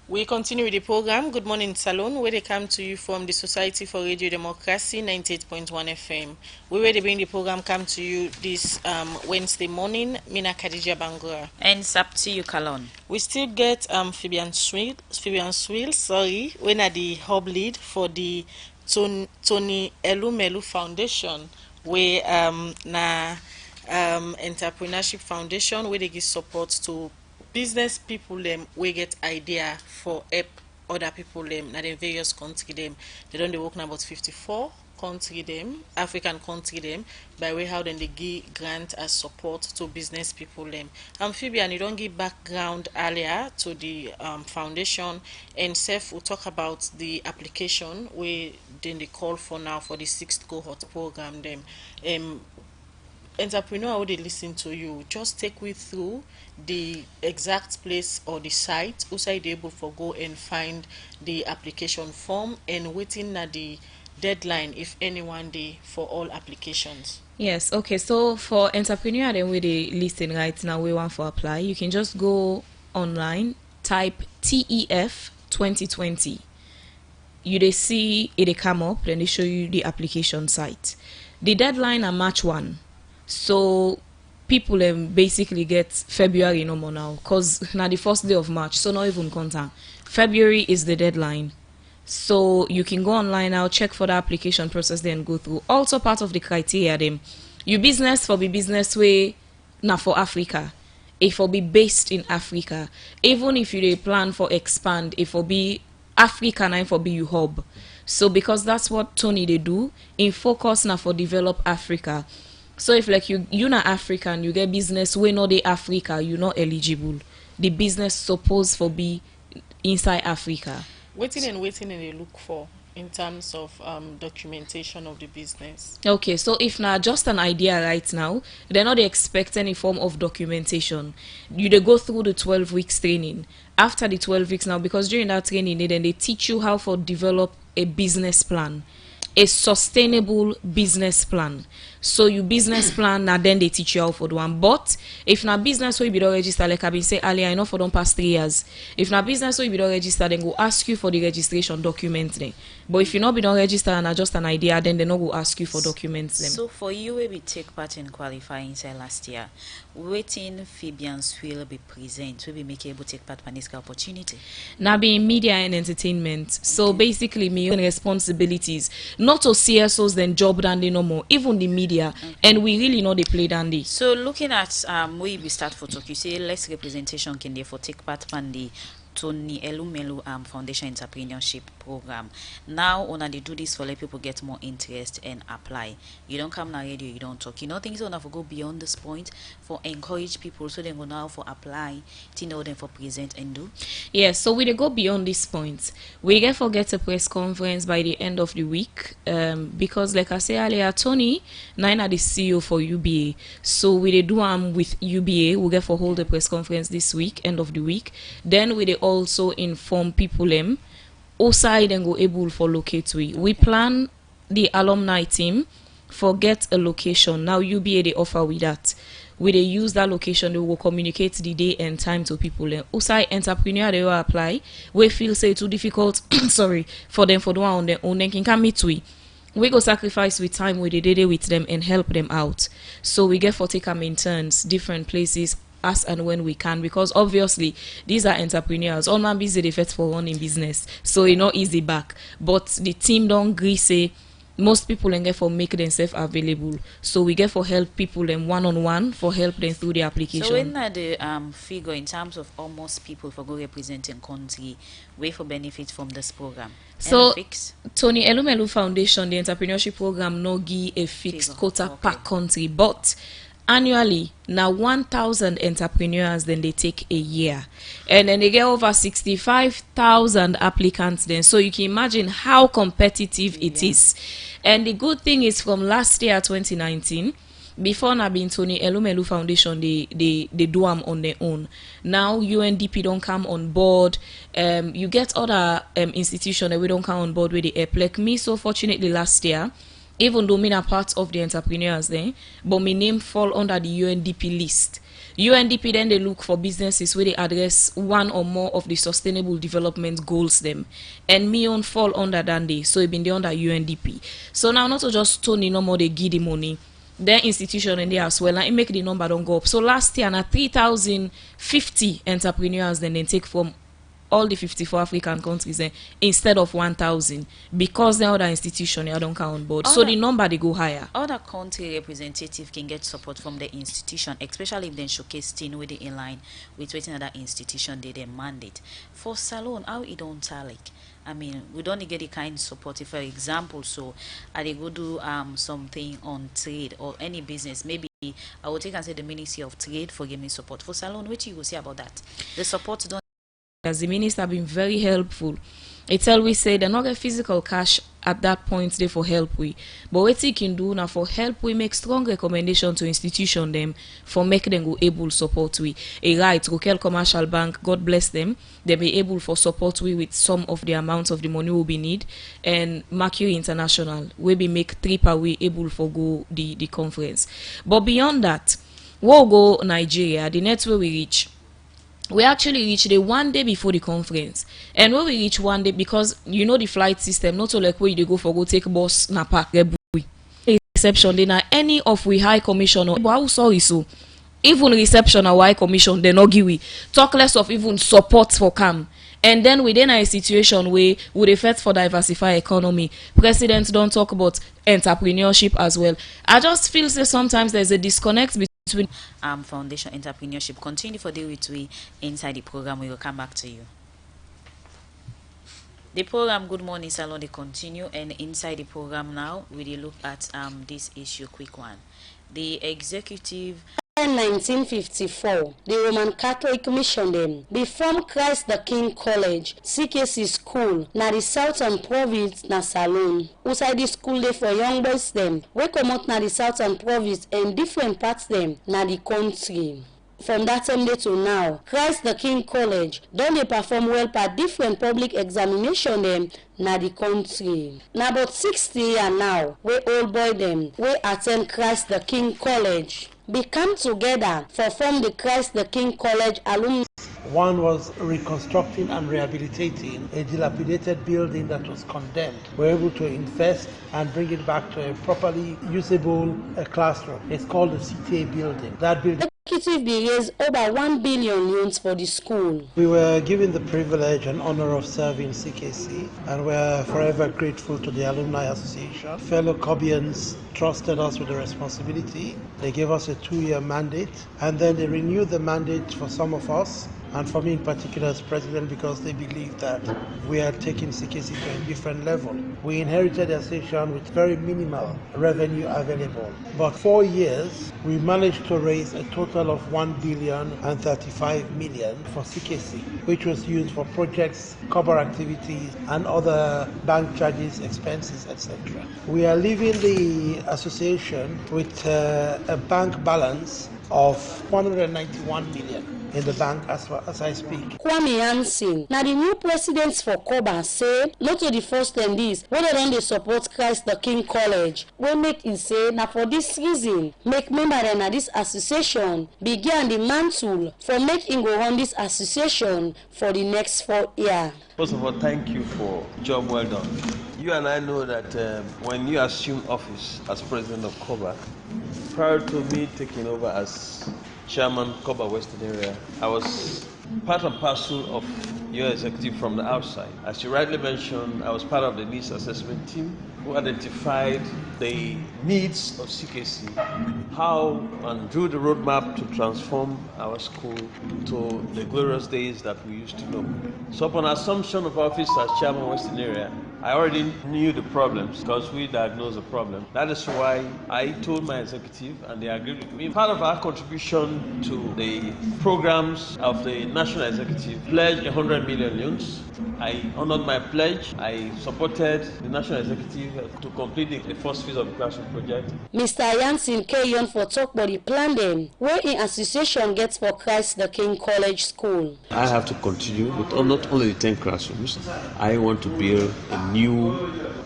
We continue with the program. Good morning, Salon, where they come to you from the Society for Radio Democracy 98.1 FM. We will bring the program come to you this Wednesday morning. Mina Khadija Bangura. And it's up to you, Kalon. We still get Fabian Swill, sorry, when at the hub lead for the Tony Elumelu Foundation, where entrepreneurship foundation where they give support to business people them we get idea for help other people them na the various country them. They don't work now about 54 country them, African country them, by way how then they give grant as support to business people them. Amphibian, you don't give background earlier to the foundation, and Seth will talk about the application where then they call for now for the 6th cohort program them. Entrepreneur, how they listen to you, just take me through the exact place or the site who's able for go and find the application form and waiting at the deadline if anyone day for all applications. Yes, okay, so for entrepreneur then we they listen right now we want for apply, you can just go online, type TEF 2020. You they see it they come up, then they show you the application site. The deadline are March 1. So people basically get February no more now, because now the first day of March, so not even contact. February is the deadline. So you can go online now, check for the application process, then go through. Also part of the criteria them, your business for be business way now for Africa. If for be based in Africa, even if you dey plan for expand, if for be Africa and for be you hub. So because that's what Tony they do, in focus now for develop Africa. So if like you not African, you get business we not the Africa, you not eligible. The business supposed for be inside Africa. Waiting and they look for in terms of documentation of the business. Okay, so if not just an idea right now, they're not expect any form of documentation. You they go through the 12 weeks training. After the 12 weeks now, because during that training they teach you how to develop a business plan. A sustainable business plan. So you business plan now then they teach you how for the one. But if na business where you be don't register, like I've been saying earlier, I know for don't pass 3 years. If na business where you be don't register, then go ask you for the registration documents then. But if you not be don't register and are just an idea, then they not go ask you for documents them. So for you we take part in qualifying say last year, waiting Fabians will be present, will be make able to take part in this opportunity. Now being media and entertainment. So basically me own responsibilities. Not to CSOs then job dandy no more, even the media, and we really know they play dandy. So looking at where we start for talk, you say less representation can therefore take part in the Tony Elumelu Foundation Entrepreneurship Program. Now, when they do this for let people get more interest and apply. You don't come now radio, you don't talk. You know things don't go beyond this point for encourage people so they go now for apply to know them for present and do. Yes, so we go beyond this point. We get forget a press conference by the end of the week because like I said earlier, Tony Nina the CEO for UBA. So we do with UBA. We get for hold a press conference this week, end of the week. Then we also inform people them outside and go able for locate we plan the alumni team for get a location. Now UBA they offer with that. We they use that location, they will communicate the day and time to people. Outside entrepreneur they will apply. We feel say too difficult sorry for them for the one on their own, then can come meet we go sacrifice with time with the day with them and help them out. So we get for take them in turns, different places as and when we can, because obviously these are entrepreneurs. All man busy they fit for running business, so it's not easy back. But the team don't agree say most people and get for make themselves available. So we get for help people them one-on-one for help them through the application. So when the figure in terms of almost people for go representing country, way for benefit from this program? So Tony Elumelu Foundation, the entrepreneurship program, no give a fixed quota per country, but annually now 1,000 entrepreneurs then they take a year, and then they get over 65,000 applicants then. So you can imagine how competitive it is. And the good thing is from last year 2019, before now being Tony Elumelu Foundation, they do them on their own. Now UNDP don't come on board. You get other institutions that we don't come on board with the help. Like me, so fortunately last year, even though me are part of the entrepreneurs there, but my name fall under the UNDP list. UNDP then they look for businesses where they address one or more of the sustainable development goals them, and me on fall under than they, so it been there under UNDP. So now not just Tony no more they give the money, their institution in there as well, and it make the number don't go up. So last year now 3,050 entrepreneurs then they take from all the 54 African countries instead of 1,000, because the other institution they don't count on board. So the number they go higher. Other country representative can get support from the institution, especially if they showcase thing with the in line with waiting other institution they mandate. For Salon, how it don't tell like, I mean, we don't get the kind of support. If, for example, so I they go do something on trade or any business, maybe I will take and say the Ministry of Trade for giving support. For Salon, what you will say about that? The support don't. As the minister have been very helpful. It's always say they're not get physical cash at that point they for help we, but what he can do now for help we make strong recommendation to institution them for make them go able support we. A right, Rokel Commercial Bank, God bless them, they be able for support we with some of the amounts of the money we be need, and Mercury International we be make trip away able for go the conference. But beyond that, we'll go Nigeria, the next way we reach. We actually reach the one day before the conference, and when we reach one day, because you know the flight system, not so like where you go for go take bus na park reception. Then any of we high commission or sorry so even reception or high commission they no give we talk less of even support for come. And then within a situation where would effect for diversify economy, presidents don't talk about entrepreneurship as well. I just feel that sometimes there's a disconnect between foundation entrepreneurship. Continue for the with we inside the program. We will come back to you. The program Good Morning Salon they continue, and inside the program now we will look at this issue quick one. The executive In 1954, the Roman Catholic mission them they formed Christ the King College, CKC school, na the Southern Province na Salon. Outside the school they for young boys them, we come out na the Southern Province and different parts them na the country. From that time day to now, Christ the King College don't they perform well per different public examination them na the country. Now about 60 years now, we old boy them, we attend Christ the King College. They come together for form the Christ the King College alumni. One was reconstructing and rehabilitating a dilapidated building that was condemned. We were able to invest and bring it back to a properly usable classroom. It's called the CTA building. That building. Executive raised over 1 billion loans for the school. We were given the privilege and honor of serving CKC, and we're forever grateful to the Alumni Association. Fellow Cobians trusted us with the responsibility. They gave us a 2-year mandate, and then they renewed the mandate for some of us, and for me in particular as president, because they believed that we are taking CKC to a different level. We inherited the association with very minimal revenue available. But 4 years, we managed to raise a total of 1,035 million for CKC, which was used for projects, cover activities, and other bank charges, expenses, etc. We are leaving the association with a bank balance of 191 million in the bank as I speak. Kwame Hansen, now the new presidents for Koba say, not to the first time this, whether then they support Christ the King College, we make it say, now for this reason, make member in this association begin the mantle for making go on this association for the next 4 years. First of all, thank you for job well done. You and I know that when you assumed office as president of Koba, prior to me taking over as chairman Koba Western Area, I was part and parcel of your executive from the outside. As you rightly mentioned, I was part of the needs assessment team who identified the needs of CKC, how and drew the roadmap to transform our school to the glorious days that we used to know. So upon assumption of office as chairman Western Area, I already knew the problems because we diagnosed the problem. That is why I told my executive and they agreed with me. Part of our contribution to the programs of the national executive pledged 100 million loans. I honored my pledge. I supported the national executive to complete the first phase of the classroom project. Mr. Yansin Keyon for talk about the plan them, where in association gets for Christ the King College School. I have to continue with not only the 10 classrooms. I want to build a new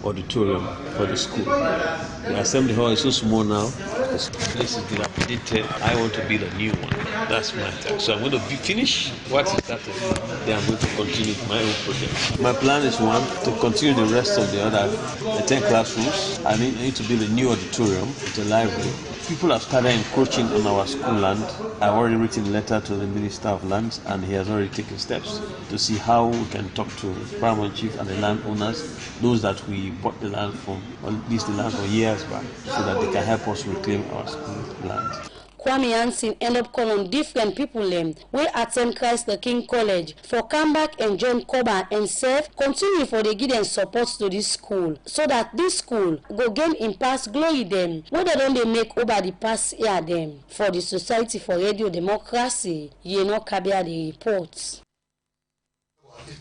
auditorium for the school. The assembly hall is so small now. This place is dilapidated. I want to build a new one. That's my task. So I'm going to finish what is started. Then I'm going to continue my own project. My plan is one, to continue the rest of the 10 classrooms. I need to build a new auditorium with a library. People have started encroaching on our school land. I've already written a letter to the Minister of Lands and he has already taken steps to see how we can talk to the paramount chief and the landowners, those that we bought the land from, or leased the land for years back, so that they can help us reclaim our school land. Kwame Hansen end up calling different people them wey attend Christ the King College for come back and join Koba and serve continue for the give them support to this school so that this school go gain in past glory them whether don't they make over the past year them for the Society for Radio Democracy. You know Kabia the reports.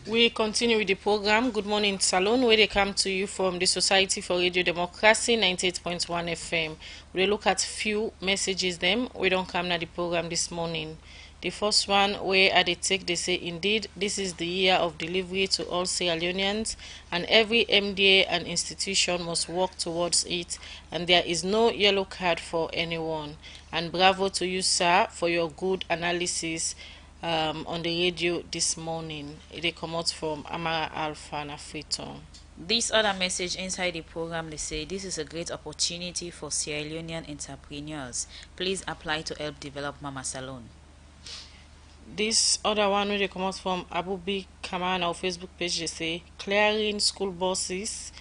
We continue with the program. Good morning, Salon, where they come to you from the Society for Radio Democracy, 98.1 FM. We look at few messages them. We don't come to the program this morning. The first one, where at the take, they say, indeed, this is the year of delivery to all Sierra Leoneans, and every MDA and institution must work towards it, and there is no yellow card for anyone. And bravo to you, sir, for your good analysis on the radio this morning. They come out from Amara Alpha and Afriton. This other message inside the program, they say this is a great opportunity for Sierra Leonean entrepreneurs. Please apply to help develop Mama Salon. This other one, where they come out from Abubi Kaman on our Facebook page, they say clearing school buses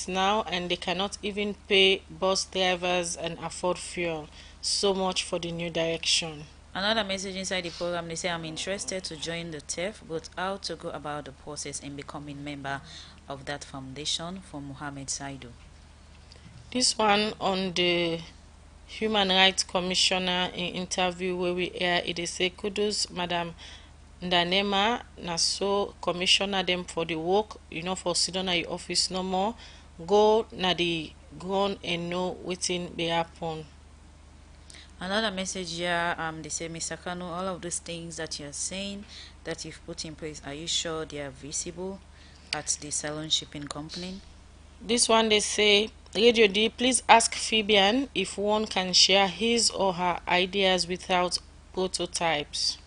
now, and they cannot even pay bus drivers and afford fuel. So much for the new direction. Another message inside the program, they say I'm interested to join the TEF, but how to go about the process in becoming member of that foundation, from Mohammed Saidu. This one on the Human Rights Commissioner in interview where we hear it say kudos Madam Ndanema Naso Commissioner them for the work, for Sidona your office no more. Go na the ground and know waiting be happen. Another message here, they say, Mr. Kanu, all of those things that you're saying that you've put in place, are you sure they are visible at the Salon Shipping Company? This one they say, Radio D, please ask Fabian if one can share his or her ideas without prototypes.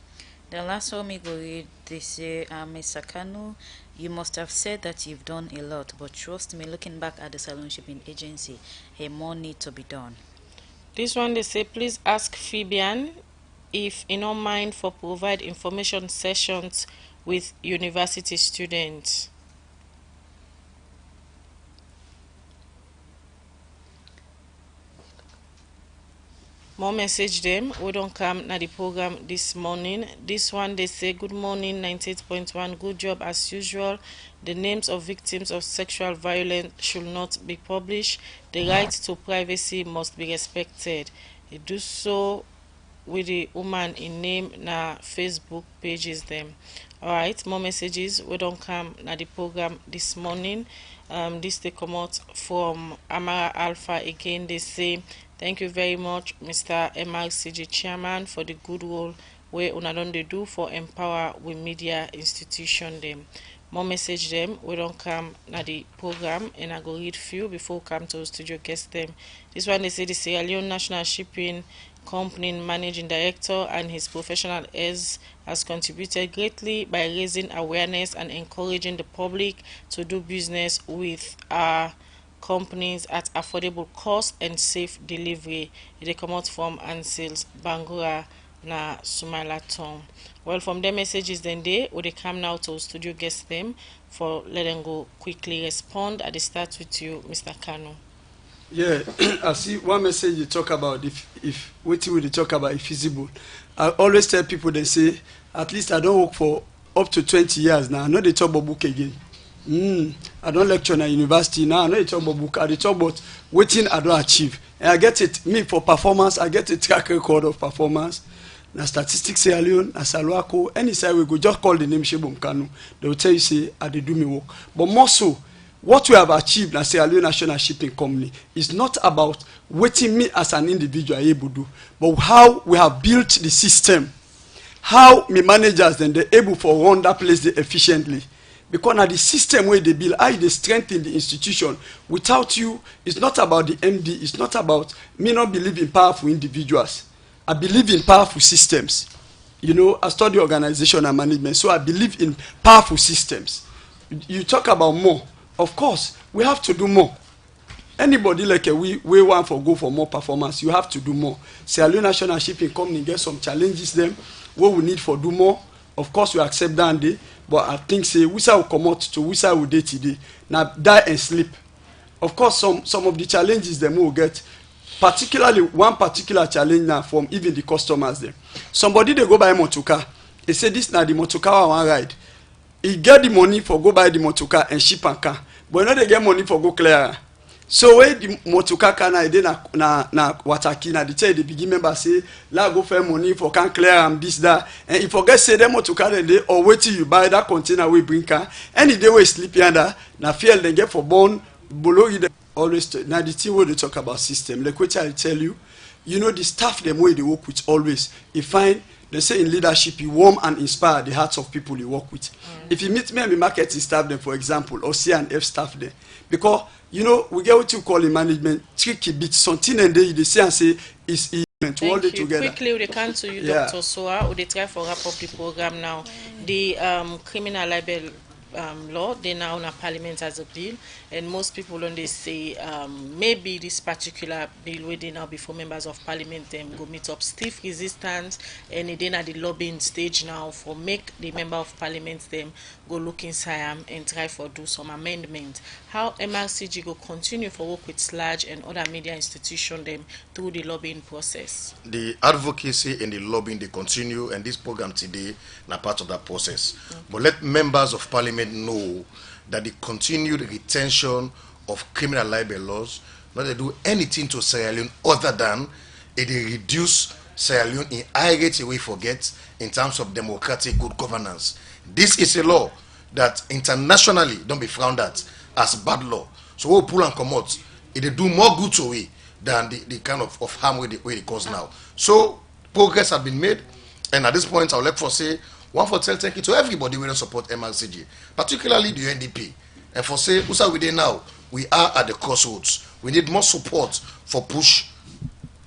The last one we go read, they say, Mr. Kanu, you must have said that you've done a lot, but trust me, looking back at the Salon Shipping Agency, more need to be done. This one they say, please ask Fabian if he don't mind for provide information sessions with university students. More message them. We don't come na the program this morning. This one they say, good morning 98.1, good job as usual. The names of victims of sexual violence should not be published. The right to privacy must be respected. They do so with the woman in name na Facebook pages them. Alright, more messages. We don't come na the program this morning. This they come out from Amara Alpha again. They say, thank you very much, Mr. MRCG Chairman, for the good role where una don dey do for empower with media institution them. More message them. We don't come na the program, and I go read few before we come to the studio guest them. This one they say the Sierra Leone National Shipping Company managing director and his professional aides has contributed greatly by raising awareness and encouraging the public to do business with our companies at affordable cost and safe delivery. They come out from Ansels Bangura na Sumala Tong. Well, from the messages then they would they come now to studio guest them for let them go quickly respond. At the start with you, Mr. Kano. Yeah, I see one message you talk about if what you talk about if feasible. I always tell people, they say at least I don't work for up to 20 years now. I know they talk about book again. I don't lecture in a university now. I know they talk about book. I they talk about waiting I don't achieve. And I get it, me for performance, I get a track record of performance. Na statistics Sierra Leone, na Salwako, any side we go, just call the name Shebum Kanu. They will tell you, say, I they do me work. But more so, what we have achieved na Sierra Leone National Shipping Company is not about waiting me as an individual able to do, but how we have built the system, how me managers then they able for run that place efficiently. Because now the system where they build, how they strengthen the institution. Without you, it's not about the MD, it's not about me not believe in powerful individuals. I believe in powerful systems. You know, I study organization and management, so I believe in powerful systems. You talk about more. Of course, we have to do more. Anybody like we want for go for more performance, you have to do more. Sierra Leone National Shipping Company get some challenges them, what we need for do more. Of course, we accept that day, but I think say we will come out to we will day today. Now die and sleep. Of course, some of the challenges them will get. Particularly one particular challenge now from even the customers there. Somebody they go buy motoka. They say this now the motoka I want ride. He get the money for go buy the motoka and ship and car. But now they get money for go clear. So when the motoka car now they na wataki na they tell the big member say la go fair money for can clear am this that. And if forget say them motoka then they or wait till you buy that container we bring car. Any day we sleep under na fuel they get for born below you. Always now the thing where they talk about system, like what I tell you, you know the staff them way they work with always. You find they say in leadership you warm and inspire the hearts of people you work with. If you meet me and the marketing staff them, for example, or C&F staff them, because you know we get what you call in management tricky bits something and they say and say is to hold it together. Quickly we can to you, yeah. Dr. Soa, we try for wrap up the program now. The criminal libel law, they now in parliament as a bill, and most people when they say maybe this particular bill where they now before members of parliament them go meet up stiff resistance, and then at the lobbying stage now for make the member of parliament them go look inside and try for do some amendment. How MRCG go continue for work with SLAG and other media institution them through the lobbying process? The advocacy and the lobbying they continue, and this program today na part of that process. But let members of parliament know that the continued retention of criminal libel laws not to do anything to Sierra Leone other than they reduce Sierra Leone in high rates we forget in terms of democratic good governance. This is a law that internationally don't be frowned at as bad law. So we'll pull and come out. It do more good to we than the kind of harm we it cause now. So progress has been made, and at this point I would like to say one for tell thank you to everybody who support MRCG, particularly the NDP. And for say, who's we there now? We are at the crossroads. We need more support for push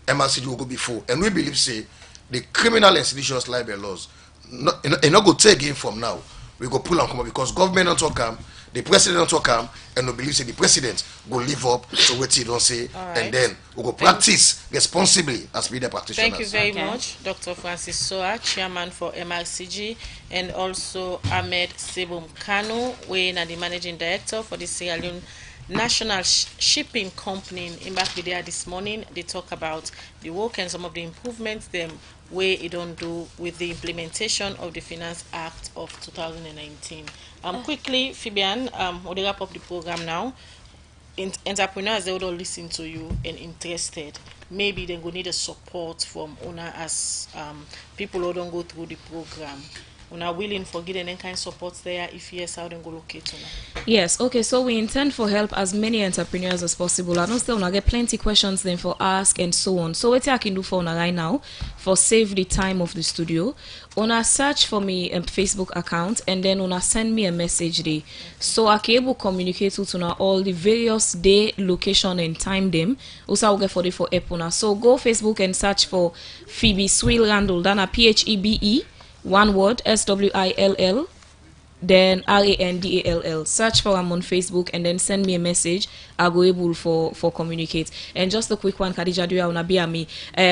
MRCG will go before. And we believe say the criminal and seditious libel laws not go take in from now. We go pull and come up because government don't talk come, the president don't talk come, and we believe say the president go live up to what he don't say, right. And then we go practice responsibly as media practitioners. Thank you very much, Dr. Francis Soa, chairman for MRCG, and also Ahmed Sebum Kanu, we are the managing director for the Sierra Leone National Shipping Company. In back there this morning, they talk about the work and some of the improvements them way it don't do with the implementation of the Finance Act of 2019. Quickly, Fabian, we'll wrap up the program now. Entrepreneurs, they would all listen to you and interested. Maybe they will need a support from owner as people who don't go through the program. Una willing for getting any kind of support there? If yes, how then go locate una? Yes, okay, so we intend for help as many entrepreneurs as possible. I know still una get plenty questions then for ask and so on. So what I can do for una right now for save the time of the studio, una search for me a Facebook account and then una send me a message there. So I can able communicate with una all the various day, location and time them. Also I'll get for the for Epona. So go Facebook and search for Phoebe Swill Randall, then a PHEBE. One word, SWILL then Randall. Search for him on Facebook and then send me a message. I'll go able for communicate. And just a quick one, Khadija Duya Unabiami.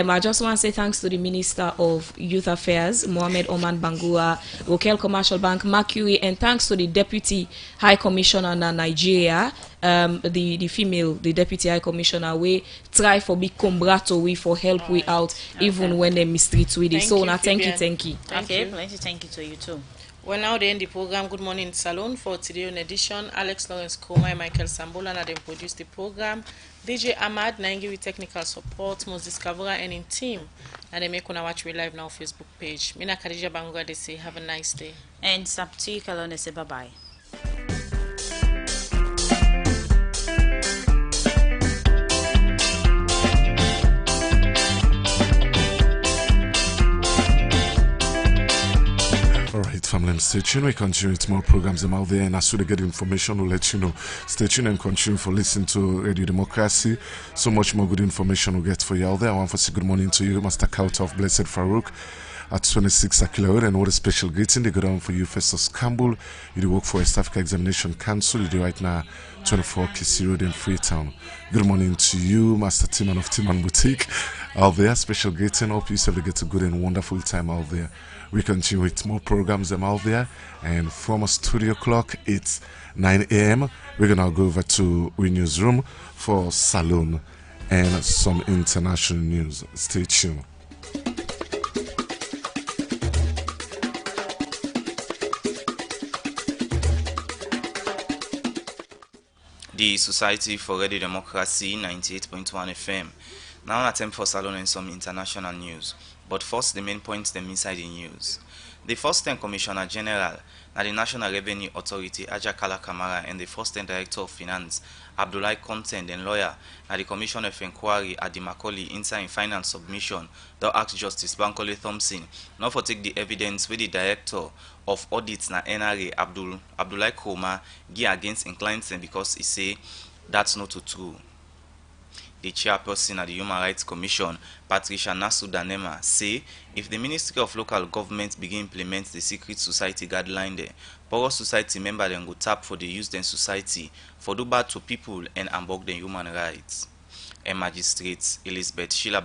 I just want to say thanks to the Minister of Youth Affairs, Mohamed Oman Bangura, Rokel Commercial Bank, Mercury, and thanks to the Deputy High Commissioner in Nigeria, the female, the Deputy High Commissioner, we try for big combrato, we for help we out, even when they mistreat with it. So now thank you. Thank you. Thank you to you too. Well, now they end the program Good Morning Salon for today on edition. Alex Lawrence Kroma and Michael Sambola and then produce the program. DJ Ahmad Nangi with technical support, Moses Kavura and in team. And they make una watch we live now Facebook page. Mina Khadija Bangura, they say have a nice day. And Sapti Kalone say bye bye. Alright, family, stay tuned. We continue with more programs out there, and as soon as we get information, we'll let you know. Stay tuned and continue for listening to Radio Democracy. So much more good information we'll get for you out there. I want to say good morning to you, Master Kauta of Blessed Farouk at 26 Akila Road, and what a special greeting they go down for you, Festus Campbell. You do work for West Africa Examination Council. You do right now 24 Kisi Road in Freetown. Good morning to you, Master Timan of Timan Boutique out there. Special greeting. Hope you still get a good and wonderful time out there. We continue with more programs out there, and from a studio clock, it's 9 a.m. We're gonna go over to our newsroom for Salon and some international news. Stay tuned. The Society for Radio Democracy 98.1 FM. Now attempt for Salon and some international news. But first, the main points them inside the news. The first-time Commissioner General at the National Revenue Authority, Aja Kala Kamara, and the first-time Director of Finance, Abdullahi Content, and lawyer at the Commission of Inquiry at the Macaulay INSAI Finance Submission, they asked Justice Bankole Thompson not for take the evidence with the Director of Audits na NRA, Abdullahi Koma, give against inclined because he say that's not true. The chairperson at the Human Rights Commission, Patricia Nasu Danema, say if the Ministry of Local Government begin implement the secret society guideline there, poor society member then go tap for the use then society for do bad to people and ambog the human rights. A magistrate Elizabeth Sheila